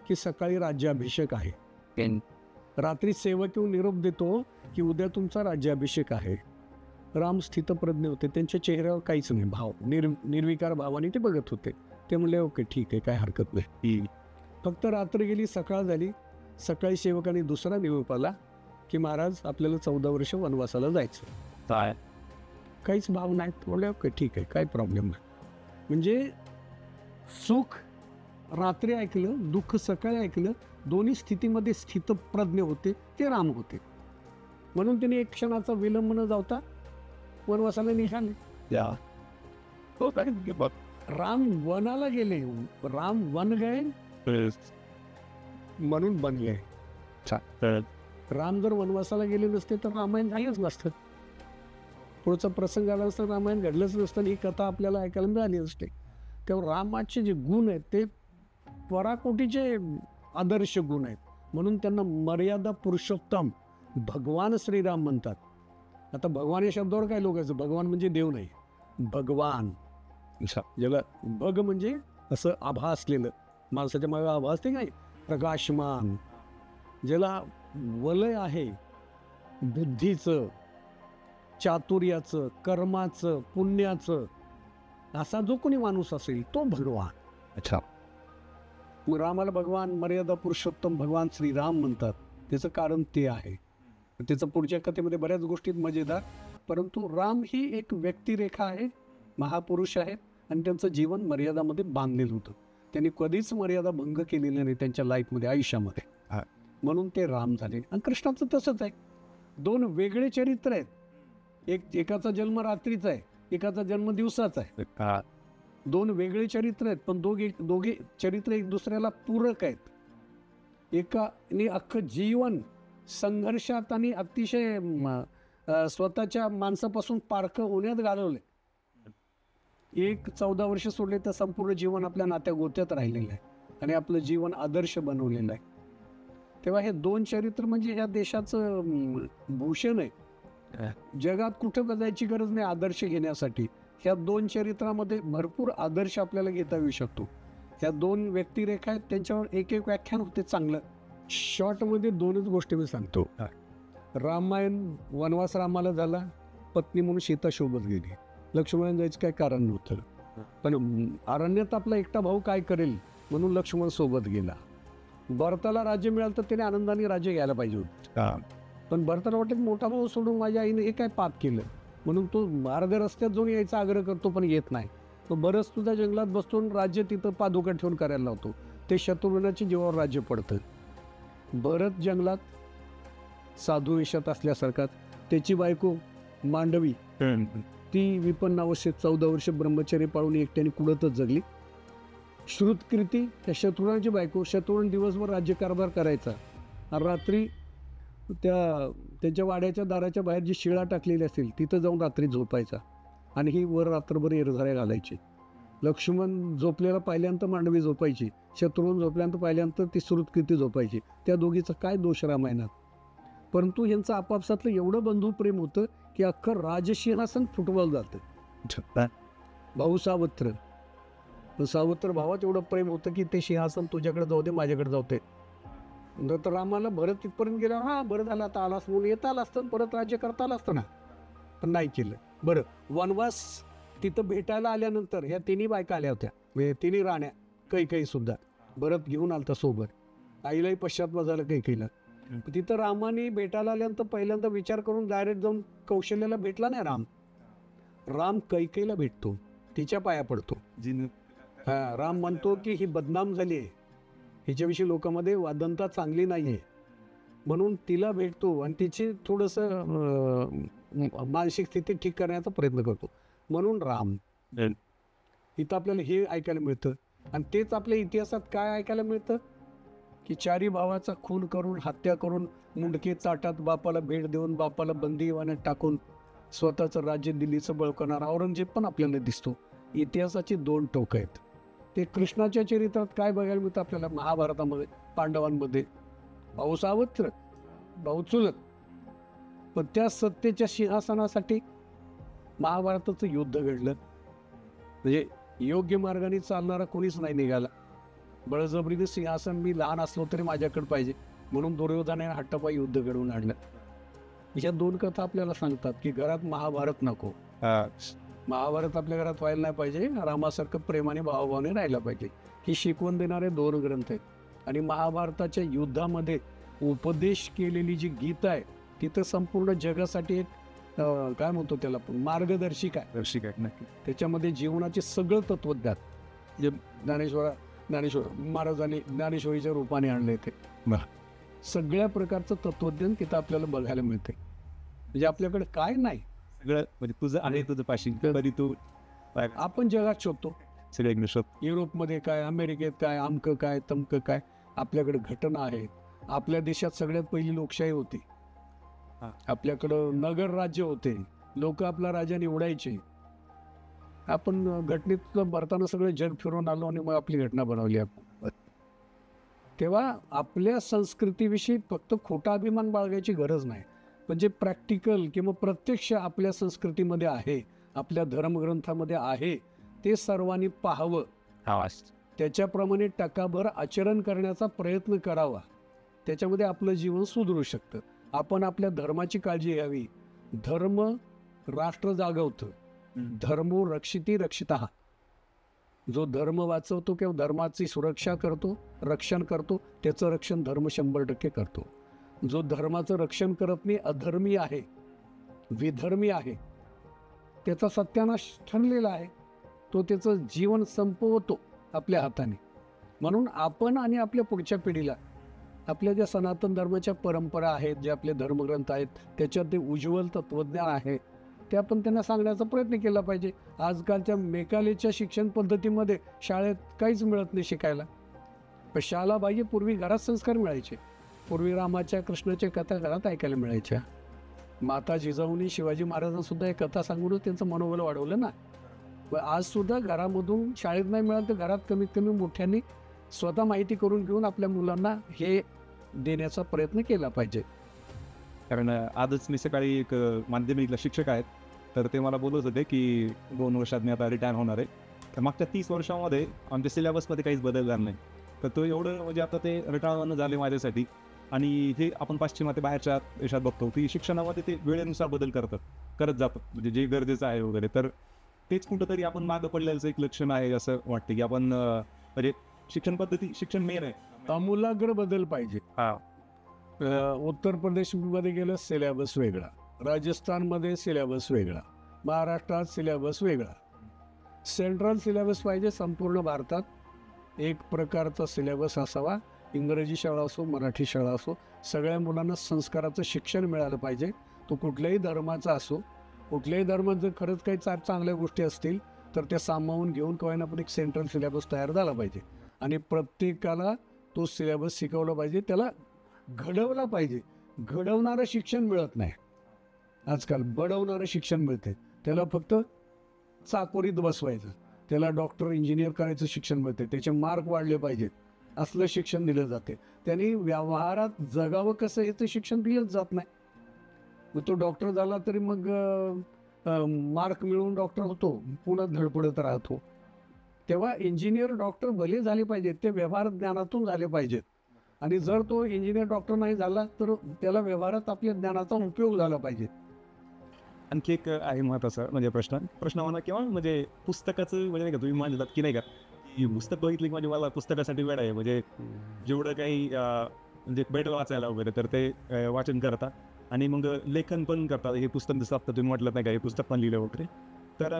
A: की सकाळी राज्याभिषेक आहे, रात्री सेवक येऊन निरोप देतो की उद्या तुमचा राज्याभिषेक आहे. राम स्थितप्रज्ञ होते, त्यांच्या चेहऱ्यावर काहीच नाही भाव, निर्विकार भावाने ते बघत होते. ते म्हणले ओके ठीक आहे, काय हरकत नाही. फक्त रात्र गेली, सकाळ झाली. सकाळी सेवकाने दुसरा निरोप आला की महाराज आपल्याला 14 वर्ष वनवासाला जायचं. काहीच भाव नाहीत. बोलले ओके ठीक आहे, काही प्रॉब्लेम नाही. म्हणजे सुख रात्री ऐकलं, दुःख सकाळी ऐकलं, दोन्ही स्थितीमध्ये स्थितप्रज्ञ होते, ते राम होते. म्हणून त्यांनी एक क्षणाचा विलंब न जावता वनवासाला निघाले. राम वनाला गेले, राम वन गए म्हणून बन गए. राम जर वनवासाला गेले नसते तर रामायण झालंच नसतं, पुढचा प्रसंग आला असता, रामायण घडलंच नसतं, ही कथा आपल्याला ऐकायला मिळाली नसते. तेव्हा रामाचे जे गुण आहेत ते पराकोटीचे आदर्श गुण आहेत, म्हणून त्यांना मर्यादा पुरुषोत्तम भगवान श्रीराम म्हणतात. आता भगवान या शब्दावर काय लोकांचं, भगवान म्हणजे देव नाही, भगवान. ज्याला भग म्हणजे असं आभा असलेलं, माणसाच्या मागे आभा असते काय, प्रकाशमान, ज्याला वलय आहे बुद्धीचं, चातुर्याचं, कर्माचं, पुण्याचं, असा जो कोणी माणूस असेल तो भगवान.
C: अच्छा.
A: रामाला भगवान मर्यादा पुरुषोत्तम भगवान श्रीराम म्हणतात. त्याचं कारण ते आहे. त्याचं पुढच्या कथेमध्ये बऱ्याच गोष्टीत मजेदार, परंतु राम ही एक व्यक्तिरेखा आहे, महापुरुष आहेत आणि त्यांचं जीवन मर्यादामध्ये बांधलेलं होतं. त्यांनी कधीच मर्यादा भंग केलेली नाही त्यांच्या लाईफमध्ये, आयुष्यामध्ये, म्हणून ते राम झाले. आणि कृष्णाचं तसंच आहे. दोन वेगळे चरित्र आहेत. एकाचा जन्म रात्रीचा आहे, एकाचा जन्म दिवसाचा आहे. दोन वेगळे चरित्र आहेत, पण दोघे चरित्र एक दुसऱ्याला पूरक आहेत. एकाने अख्खं जीवन संघर्षात आणि अतिशय स्वतःच्या माणसापासून पारखं होण्यात घालवले. एक 14 वर्ष सोडले तर संपूर्ण जीवन आपल्या नात्या गोत्यात राहिलेलं आहे आणि आपलं जीवन आदर्श बनवलेलं आहे. तेव्हा हे दोन चरित्र म्हणजे या देशाचं भूषण आहे. जगात कुठं बदलायची गरज नाही आदर्श घेण्यासाठी. ह्या दोन चरित्रामध्ये भरपूर आदर्श आपल्याला घेता येऊ शकतो. ह्या दोन व्यक्तिरेखा आहेत, त्यांच्यावर एक एक व्याख्यान होते चांगलं. शॉर्टमध्ये दोनच गोष्टी मी सांगतो. रामायण वनवास रामाला झाला, पत्नी म्हणून सीता सोबत गेली, लक्ष्मण जायचं काही कारण नव्हतं, पण अरण्यात आपला एकटा भाऊ काय करेल म्हणून लक्ष्मण सोबत गेला. भरताला राज्य मिळालं तर त्याने आनंदाने राज्य घ्यायला पाहिजे होतं, पण भरताला वाटत मोठा भाऊ सोडून माझ्या आईने हे काय पाप केलं, म्हणून तो मार्ग रस्त्यात जाऊन यायचा आग्रह करतो पण येत नाही. तो बरंच तुझ्या जंगलात बसतून राज्य तिथं पादुका ठेवून करायला लावतो. ते शत्रुघ्नाच्या जीवावर राज्य पडतं. भरत जंगलात साधू वेशात असल्यासारखा, त्याची बायको मांडवी ती विपन्न अवस्थेत 14 वर्ष ब्रह्मचर्य पाळून एकट्याने कुडतच जगली. श्रुतकीर्ती त्या शत्रुघ्नाची बायको, शत्रुघ्न दिवसभर राज्यकारभार करायचा, रात्री त्यांच्या वाड्याच्या दाराच्या बाहेर जी शिळा टाकलेली असेल तिथं जाऊन रात्री झोपायचा आणि ही वर रात्रभर एरझाऱ्या घालायची. लक्ष्मण झोपलेला पाहिल्यानंतर मांडवी झोपायची, शत्रुघ्न झोपल्यानंतर पाहिल्यानंतर ती श्रुतकीर्ती झोपायची. त्या दोघीचा काय दोष रामायणात, परंतु यांचं आपापसातलं एवढं बंधुप्रेम होतं की अख्खं राजसिंहासन फुटवलं जातं. भाऊ सावत्र, सावत्र भावात एवढं प्रेम होतं की ते सिंहासन तुझ्याकडे जाऊ दे, माझ्याकडे जाऊ दे. तर रामाला भरत तिथपर्यंत गेल्यावर हा बरं झालं आता आलास म्हणून येता आला असतं, परत राज्य करता आलं असतं ना, पण नाही केलं. बरं, वनवास तिथं भेटायला आल्यानंतर ह्या तिन्ही बायका आल्या होत्या, म्हणजे तिन्ही राण्या, कैकेयी सुद्धा भरत घेऊन आलता सोबत. आईलाही पश्चाताप झाला कैकेयीला. तिथं रामाने भेटायला आल्यानंतर पहिल्यांदा विचार करून डायरेक्ट जाऊन कौशल्याला भेटला नाही राम. राम कैकेयीला भेटतो, तिच्या पाया पडतो. हा, राम म्हणतो की ही बदनाम झाली आहे, हिच्याविषयी लोकांमध्ये वादनता चांगली नाही आहे, म्हणून तिला भेटतो आणि तिची थोडंसं मानसिक स्थिती ठीक करण्याचा प्रयत्न करतो. म्हणून राम. इथं आपल्याला हे ऐकायला मिळतं. आणि तेच आपल्या इतिहासात काय ऐकायला मिळतं की चारी भावाचा खून करून, हत्या करून, मुंडके ताटात बापाला भेट देऊन, बापाला बंदीवान्यात टाकून स्वतःचं राज्य दिल्लीचं बळकवणारा औरंगजेब पण आपल्याला दिसतो. इतिहासाची दोन टोकं आहेत. ते कृष्णाच्या चरित्रात काय बघायला मिळतं आपल्याला, महाभारतामध्ये पांडवांमध्ये भाऊ सावत्र, भाऊ चुलत, पण त्या सत्तेच्या सिंहासनासाठी महाभारताचं युद्ध घडलं. म्हणजे योग्य मार्गाने चालणारा कोणीच नाही निघाला. बळजबरीने सिंहासन मी लहान असलो तरी माझ्याकडे पाहिजे म्हणून दुर्योधनाने हट्टापायी युद्ध घडवून आणलं. या दोन कथा आपल्याला सांगतात की घरात महाभारत नको, महाभारत आपल्या घरात व्हायला नाही पाहिजे, रामासारखं प्रेमाने भावाभावाने राहायला पाहिजे. ही शिकवण देणारे दोन ग्रंथ आहेत. आणि महाभारताच्या युद्धामध्ये उपदेश केलेली जी गीता आहे तिथं संपूर्ण जगासाठी एक काय म्हणतो त्याला आपण, मार्गदर्शिका आहे.
C: दर्शिक आहे नक्की.
A: त्याच्यामध्ये जीवनाचे सगळं तत्वज्ञान जे ज्ञानेश्वर महाराजांनी ज्ञानेश्वरीच्या रूपाने आणले ते सगळ्या प्रकारचं तत्वज्ञान तिथं आपल्याला बघायला मिळते. म्हणजे आपल्याकडे काय नाही,
C: सगळं म्हणजे तुझं आहे, तुझं पाशी कधी तू
A: आपण जगात शोधतो.
C: सगळे इंग्लिश
A: युरोपमध्ये काय, अमेरिकेत काय, अमकं काय तमकं काय, आपल्याकडे घटना आहेत. आपल्या देशात सगळ्यात पहिली लोकशाही होती. आपल्याकडं नगर राज्य होते, लोक आपला राजा निवडायचे. आपण घटनेत भरताना सगळे जग फिरून आलो आणि मग आपली घटना बनवली आपण. तेव्हा आपल्या संस्कृतीविषयी फक्त खोटा अभिमान बाळगायची गरज नाही, पण जे प्रॅक्टिकल किंवा प्रत्यक्ष आपल्या संस्कृतीमध्ये आहे, आपल्या धर्मग्रंथामध्ये आहे, ते सर्वांनी पाहावं, त्याच्याप्रमाणे टकाभर आचरण करण्याचा प्रयत्न करावा. त्याच्यामध्ये आपलं जीवन सुधरू शकतं. आपण आपल्या धर्माची काळजी घ्यावी. धर्म राष्ट्र जागवतं. धर्मो रक्षिती रक्षितः. जो धर्म वाचवतो किंवा धर्माची सुरक्षा करतो, रक्षण करतो, त्याचं रक्षण धर्म 100% करतो. जो धर्माचं रक्षण करत नाही, अधर्मी आहे, विधर्मी आहे, त्याचा सत्यानाश ठरलेला आहे. तो त्याचं जीवन संपवतो आपल्या हाताने. म्हणून आपण आणि आपल्या पुढच्या पिढीला आपल्या ज्या सनातन धर्माच्या परंपरा आहेत, जे आपले धर्मग्रंथ आहेत, त्याच्यात ते उज्ज्वल तत्वज्ञान आहे, ते आपण त्यांना सांगण्याचा प्रयत्न केला पाहिजे. आजकालच्या मेकालेच्या शिक्षण पद्धतीमध्ये शाळेत काहीच मिळत नाही शिकायला. पण शाळा पाहिजे, पूर्वी घरात संस्कार मिळायचे. पूर्वी रामाच्या कृष्णाच्या कथा घरात ऐकायला मिळायच्या. माता जिजाऊनी शिवाजी महाराजांसुद्धा एक कथा सांगूनच त्यांचं मनोबल वाढवलं ना. आजसुद्धा घरामधून शाळेत नाही मिळालं तर घरात कमीत कमी मोठ्यांनी स्वतः माहिती करून घेऊन आपल्या मुलांना हे देण्याचा प्रयत्न केला पाहिजे.
C: कारण आजच मी सकाळी एक माध्यमिकला शिक्षक आहेत, तर ते मला बोलत होते की 2 वर्षात मी आता रिटायर होणार आहे. तर मागच्या 30 वर्षामध्ये आमच्या सिलेबसमध्ये काहीच बदल झाला नाही. तर तो एवढं म्हणजे आता ते रिटायर झाले माझ्यासाठी. आणि हे आपण पाश्चिमात्य बाहेरच्या देशात बघतो की शिक्षणामध्ये ते वेळेनुसार बदल करत जातात, म्हणजे जे गरजेचं आहे वगैरे. तर तेच कुठंतरी आपण मागं पडलेलं एक लक्षण आहे असं वाटतं की आपण म्हणजे शिक्षण पद्धती, शिक्षण मेन आहे,
A: आमूलाग्र बदल पाहिजे. उत्तर प्रदेशमध्ये गेलं सिलेबस वेगळा, राजस्थानमध्ये सिलेबस वेगळा, महाराष्ट्रात सिलेबस वेगळा. सेंट्रल सिलेबस पाहिजे संपूर्ण भारतात. एक प्रकारचा सिलेबस असावा. इंग्रजी शाळा असो, मराठी शाळा असो, सगळ्या मुलांना संस्काराचं शिक्षण मिळालं पाहिजे. तो कुठल्याही धर्माचा असो. कुठल्याही धर्मात जर खरंच काही चांगल्या गोष्टी असतील तर त्या सामावून घेऊन काही पण एक सेंट्रल सिलेबस तयार झाला पाहिजे आणि प्रत्येकाला तो सिलेबस शिकवला पाहिजे, त्याला घडवला पाहिजे. घडवणारं शिक्षण मिळत नाही आजकाल, बडवणारं शिक्षण मिळते. त्याला फक्त चाकोरीत बसवायचं, त्याला डॉक्टर इंजिनियर करायचं शिक्षण मिळते, त्याचे मार्क वाढले पाहिजेत असलं शिक्षण दिलं जाते. त्यांनी व्यवहारात जगावं कसं याचं शिक्षण दिलंच जात नाही. मग तो डॉक्टर झाला तरी मग मार्क मिळवून डॉक्टर होतो, पुन्हा धडपडत राहतो. तेव्हा इंजिनियर डॉक्टर भले झाले पाहिजेत, ते व्यवहार ज्ञानातून झाले पाहिजेत. आणि जर तो इंजिनियर डॉक्टर नाही झाला तर त्याला व्यवहारात आपल्या ज्ञानाचा उपयोग झाला पाहिजे.
C: आणखी एक आहे महत्त्वाचा म्हणजे प्रश्न म्हणा किंवा म्हणजे पुस्तकाचं म्हणजे नाही का, तुम्ही म्हणतात की नाही का की पुस्तक बघितली म्हणजे मला पुस्तकासाठी वेळ आहे, म्हणजे जेवढं काही म्हणजे भेटलं वाचायला वगैरे तर ते वाचन करतात आणि मग लेखन पण करतात. हे पुस्तक जसं आता तुम्ही म्हटलं नाही का, हे पुस्तक पण लिहिलं वगैरे. तर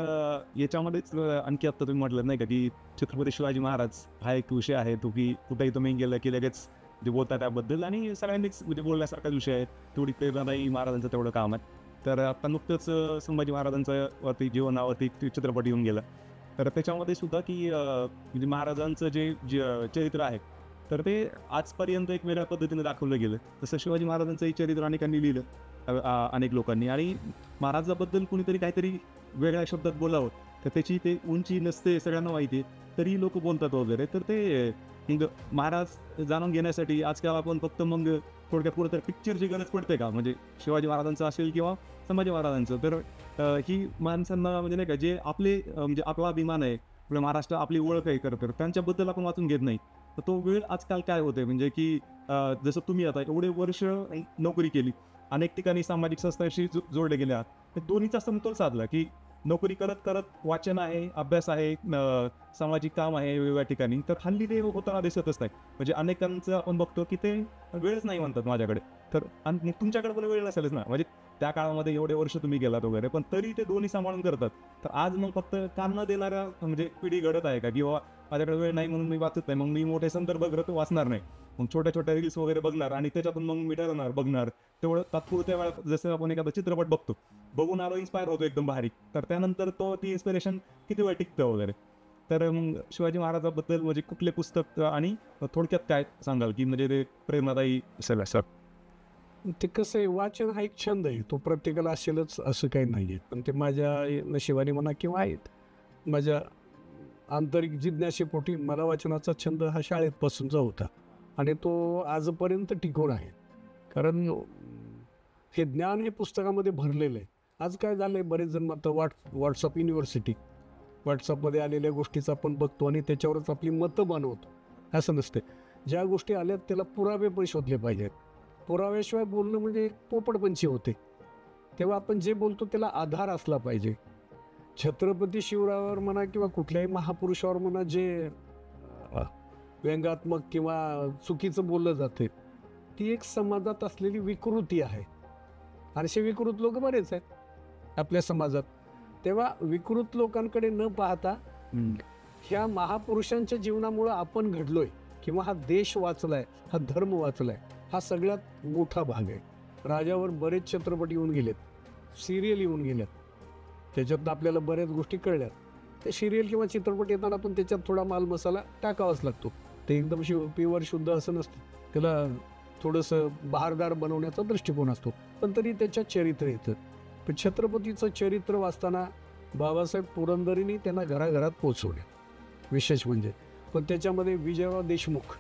C: याच्यामध्येच आणखी आत्ता तुम्ही म्हटलं नाही का की छत्रपती शिवाजी महाराज हा एक विषय आहे, तो की कुठेही तुम्ही गेलं की लगेच जे बोलतात त्याबद्दल आणि सगळ्यांनीच म्हणजे बोलण्यासारखाच विषय आहे. तेवढी प्रेरणादायी महाराजांचं तेवढं काम आहे. तर आता नुकतंच संभाजी महाराजांचं वरती जीवनावरती चित्रपट येऊन गेला. तर त्याच्यामध्ये सुद्धा की म्हणजे महाराजांचं जे चरित्र आहे तर ते आजपर्यंत एक वेगळ्या पद्धतीने दाखवलं गेलं. तसं शिवाजी महाराजांचंही चरित्र अनेकांनी लिहिलं, अनेक लोकांनी. आणि महाराजाबद्दल कुणीतरी काहीतरी वेगळ्या शब्दात बोलावं तर त्याची ते उंची नसते, सगळ्यांना माहिती आहे, तरी लोक बोलतात वगैरे. तर ते महाराज जाणून घेण्यासाठी आजकाल आपण फक्त मग थोडक्यात पुढे तर पिक्चरची गरज पडते का, म्हणजे शिवाजी महाराजांचं असेल किंवा संभाजी महाराजांचं. तर ही माणसांना म्हणजे नाही का जे आपले म्हणजे आपला अभिमान आहे, आपल्या महाराष्ट्र आपली ओळख आहे खरं तर त्यांच्याबद्दल आपण वाचून घेत नाही. तर तो वेळ आजकाल काय होते म्हणजे की जसं तुम्ही आता एवढे वर्ष नोकरी केली, अनेक ठिकाणी सामाजिक संस्थांशी जोडले गेले आहात, तर दोन्हीचा समतोल साधला की नोकरी करत करत वाचन आहे, अभ्यास आहे, सामाजिक काम आहे वेगवेगळ्या ठिकाणी, तर हल्ली ते होताना दिसतच नाही. म्हणजे अनेकांचं आपण बघतो की ते वेळच नाही म्हणतात माझ्याकडे. तर आणि मग तुमच्याकडे पण वेळ नसेलच ना, म्हणजे त्या काळामध्ये एवढे वर्ष तुम्ही गेलात वगैरे, पण तरी ते दोन्ही सांभाळून करतात. तर आज मग फक्त काम न देणाऱ्या म्हणजे पिढी घडत आहे का, की बाबा माझ्याकडे वेळ नाही म्हणून मी वाचत नाही, मग मी मोठे संदर्भ ग्रंथ वाचणार नाही, मग छोट्या छोट्या रील्स वगैरे बघणार आणि त्याच्यातून मग मी ठरवणार बघणार तेवढं तात्पुरत्या वेळात. जसं आपण एखादा चित्रपट बघतो, बघून आलो, इन्स्पायर होतो एकदम भारी, तर त्यानंतर तो ती इन्स्पिरेशन किती वेळ टिकतं वगैरे. तर मग शिवाजी महाराजाबद्दल म्हणजे कुठले पुस्तक आणि थोडक्यात काय सांगाल की म्हणजे ते प्रेरणादायी असेल असं?
A: ते कसं आहे, वाचन हा एक छंद आहे, तो प्रत्येकाला असेलच असं काही नाही आहे. पण ते माझ्या नशिबाने म्हणा किंवा आहेत, माझ्या आंतरिक जिज्ञासेपोटी मला वाचनाचा छंद हा शाळेपासूनचा होता आणि तो आजपर्यंत टिकून आहे. कारण हे ज्ञान हे पुस्तकामध्ये भरलेलं आहे. आज काय झालं आहे, बरेच जण म्हणतात व्हॉट्सअप युनिव्हर्सिटी, व्हॉट्सअपमध्ये आलेल्या गोष्टीचं आपण बघतो आणि त्याच्यावरच आपली मतं बनवतो. असं नसते. ज्या गोष्टी आल्यात त्याला पुरावे पण शोधले पाहिजेत. पुराव्याशिवाय बोलणं म्हणजे पोपटपंची होते. तेव्हा आपण जे बोलतो त्याला आधार असला पाहिजे. छत्रपती शिवरायावर म्हणा किंवा कुठल्याही महापुरुषावर म्हणा जे व्यंगात्मक किंवा चुकीचं बोललं जाते, ती एक समाजात असलेली विकृती आहे. आणि असे विकृत लोक बरेच आहेत आपल्या समाजात. तेव्हा विकृत लोकांकडे न पाहता ह्या महापुरुषांच्या जीवनामुळं आपण घडलोय किंवा हा देश वाचलाय, हा धर्म वाचलाय, हा सगळ्यात मोठा भाग आहे. राजावर बरेच चित्रपट येऊन गेलेत, सिरियल येऊन गेल्यात, त्याच्यात आपल्याला बऱ्याच गोष्टी कळल्यात. ते सिरियल किंवा चित्रपट येताना पण त्याच्यात थोडा माल मसाला टाकावाच लागतो. ते एकदम प्युअर शुद्ध असं नसतं, त्याला थोडंसं बहारदार बनवण्याचा दृष्टिकोन असतो. पण तरी त्याच्यात चरित्र येतं. पण छत्रपतीचं चरित्र वाचताना बाबासाहेब पुरंदरेंनी त्यांना घराघरात पोचवले, विशेष म्हणजे. पण त्याच्यामध्ये विजयराव देशमुख,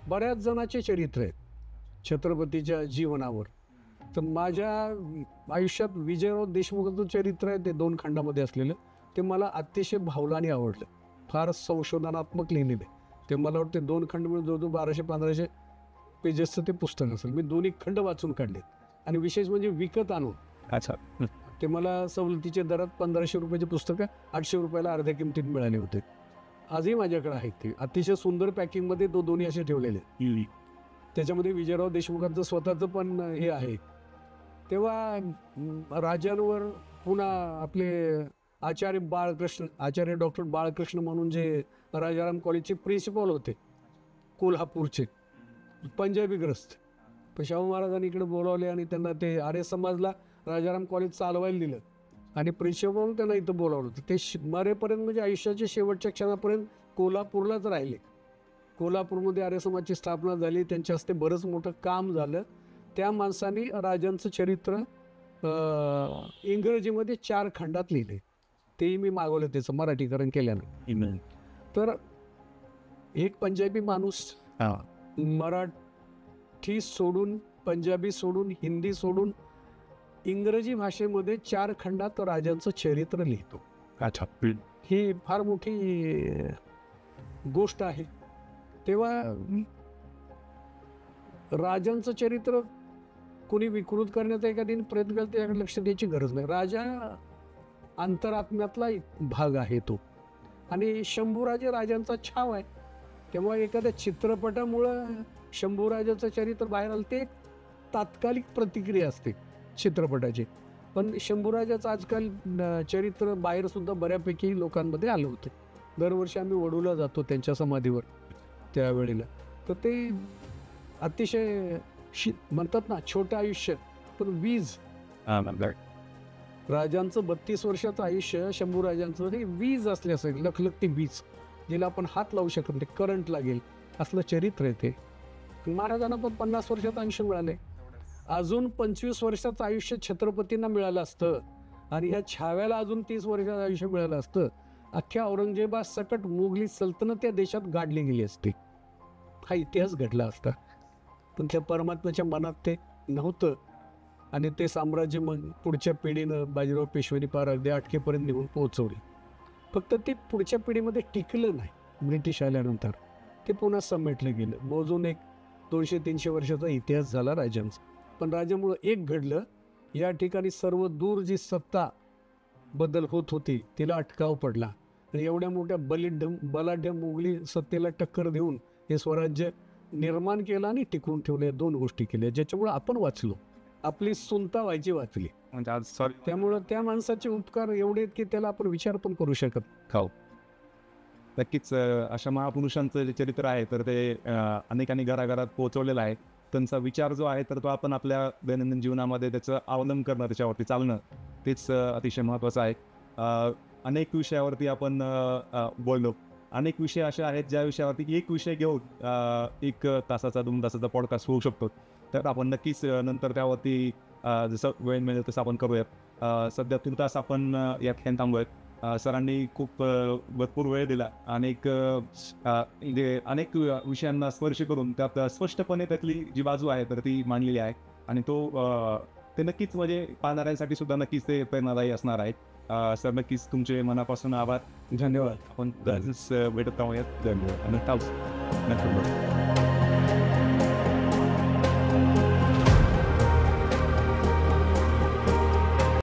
A: बऱ्याच जणांचे चरित्र आहेत छत्रपतीच्या जीवनावर. तर माझ्या आयुष्यात विजयराव देशमुखाचं चरित्र आहे ते 2 खंडामध्ये असलेलं, ते मला अतिशय भावलं आणि आवडलं. फार संशोधनात्मक लिहिलेलं आहे ते. मला वाटतं 2 खंड मिळून जवळजवळ 1200-1500 पेजेसचं ते पुस्तक असेल. मी 2 खंड वाचून काढले आणि विशेष म्हणजे विकत आणून.
C: अच्छा.
A: ते मला सवलतीच्या दरात 1500 रुपयाचे पुस्तकं 800 रुपयाला अर्ध्या किमतीत मिळाले होते. आजही माझ्याकडे आहेत ते. अतिशय सुंदर पॅकिंगमध्ये तो दोन्ही असे ठेवलेले. त्याच्यामध्ये विजयराव देशमुखांचं स्वतःचं पण हे आहे. तेव्हा राजांवर पुन्हा आपले आचार्य डॉक्टर बाळकृष्ण म्हणून जे राजाराम कॉलेजचे प्रिन्सिपल होते कोल्हापूरचे, पंजाबीग्रस्त, पण शाहू महाराजांनी इकडे बोलावले आणि त्यांना ते आर्य समाजला राजाराम कॉलेज चालवायला दिलं आणि प्रिन्सिपल त्यांना इथं बोलावलं होतं. ते मरेपर्यंत म्हणजे आयुष्याच्या शेवटच्या क्षणापर्यंत कोल्हापूरलाच राहिले. कोल्हापूरमध्ये आर्य समाजची स्थापना झाली, त्यांच्या हस्ते बरंच मोठं काम झालं. त्या माणसाने राजांचं चरित्र इंग्रजीमध्ये 4 खंडात लिहिले. तेही मी मागवलं, त्याचं मराठीकरण केल्यानं. तर एक पंजाबी माणूस मराठी सोडून, पंजाबी सोडून, हिंदी सोडून इंग्रजी भाषेमध्ये 4 खंडात राजांचं चरित्र लिहितो.
C: अच्छा.
A: ही फार मोठी गोष्ट आहे. तेव्हा राजांचं चरित्र कोणी विकृत करण्याचा एखाद्याने प्रयत्न केला त्याकडे लक्ष द्यायची गरज नाही. राजा अंतरात्म्यातला भाग आहे तो. आणि शंभूराजे राजांचा छाव आहे. तेव्हा एखाद्या चित्रपटामुळं शंभूराजाचं चरित्र बाहेर आलं, ते एक तात्कालिक प्रतिक्रिया असते चित्रपटाची. पण शंभूराजाचं आजकाल चरित्र बाहेरसुद्धा बऱ्यापैकी लोकांमध्ये आलं होतं. दरवर्षी आम्ही वडूला जातो त्यांच्या समाधीवर त्यावेळेला. तर ते अतिशय म्हणतात ना, छोटं आयुष्य पण वीज. राजांचं 32 वर्षाचं आयुष्य, शंभूराजांचं हे वीज असल्याचं, लखलखती वीज, जिला आपण हात लावू शकत नाही, करंट लागेल असलं चरित्र आहे ते. महाराजांना पण 50 वर्षाचं आयुष्य मिळाले. अजून 25 वर्षाचं आयुष्य छत्रपतींना मिळालं असतं आणि ह्या छाव्याला अजून 30 वर्षाचं आयुष्य मिळालं असतं, अख्ख्या औरंगजेबा सकट मुघली सल्तनत त्या देशात गाडली गेली असती. हा इतिहास घडला असता. पण त्या परमात्म्याच्या मनात ते नव्हतं आणि ते साम्राज्य मग पुढच्या पिढीनं बाजीराव पेशव्यांनी पार अगदी अटकेपर्यंत निघून पोहोचवले. फक्त ते पुढच्या पिढीमध्ये टिकलं नाही. ब्रिटिश आल्यानंतर ते पुन्हा समेटलं गेलं. मोजून एक 200-300 वर्षाचा इतिहास झाला राजांचा. पण राजामुळं एक घडलं, या ठिकाणी सर्व दूर जी सत्ता बदल होत होती तिला अटकाव पडला आणि एवढ्या मोठ्या बलाढ्य मोगली सत्तेला टक्कर देऊन हे स्वराज्य निर्माण केलं आणि टिकवून ठेवले. 2 गोष्टी केल्या ज्याच्यामुळे आपण वाचलो, आपली सुनता व्हायची वाचली.
C: म्हणजे आज सॉरी
A: त्यामुळं त्या माणसाचे उपकार एवढे आहेत की त्याला आपण विचार पण करू शकत.
C: खाऊ नक्कीच अशा महापुरुषांचं जे चरित्र आहे तर ते अनेकांनी घराघरात पोहोचवलेलं आहे. त्यांचा विचार जो आहे तर तो आपण आपल्या दैनंदिन जीवनामध्ये त्याचं अवलंब करणं, त्याच्यावरती चालणं तेच अतिशय महत्त्वाचं आहे. अनेक विषयावरती आपण बोललो. अनेक विषय असे आहेत ज्या विषयावरती एक विषय घेऊन 1 तासाचा 2 तासाचा पॉडकास्ट होऊ शकतो. तर आपण नक्कीच नंतर त्यावरती जसं वेळ मिळेल तसं आपण करूयात. सध्या तुर्तास आपण या ठिकाणी थांबूयात. सरांनी खूप भरपूर वेळ दिला. म्हणजे अनेक विषयांना स्पर्श करून त्यात स्पष्टपणे त्यातली जी बाजू आहे तर ती मांडलेली आहे आणि ते नक्कीच म्हणजे पाहणाऱ्यांसाठी सुद्धा नक्कीच ते प्रेरणादायी असणार आहे. सर नक्कीच तुमचे मनापासून आभार.
A: धन्यवाद.
C: आपण भेटत राहूयात.
A: धन्यवाद.
C: नक्की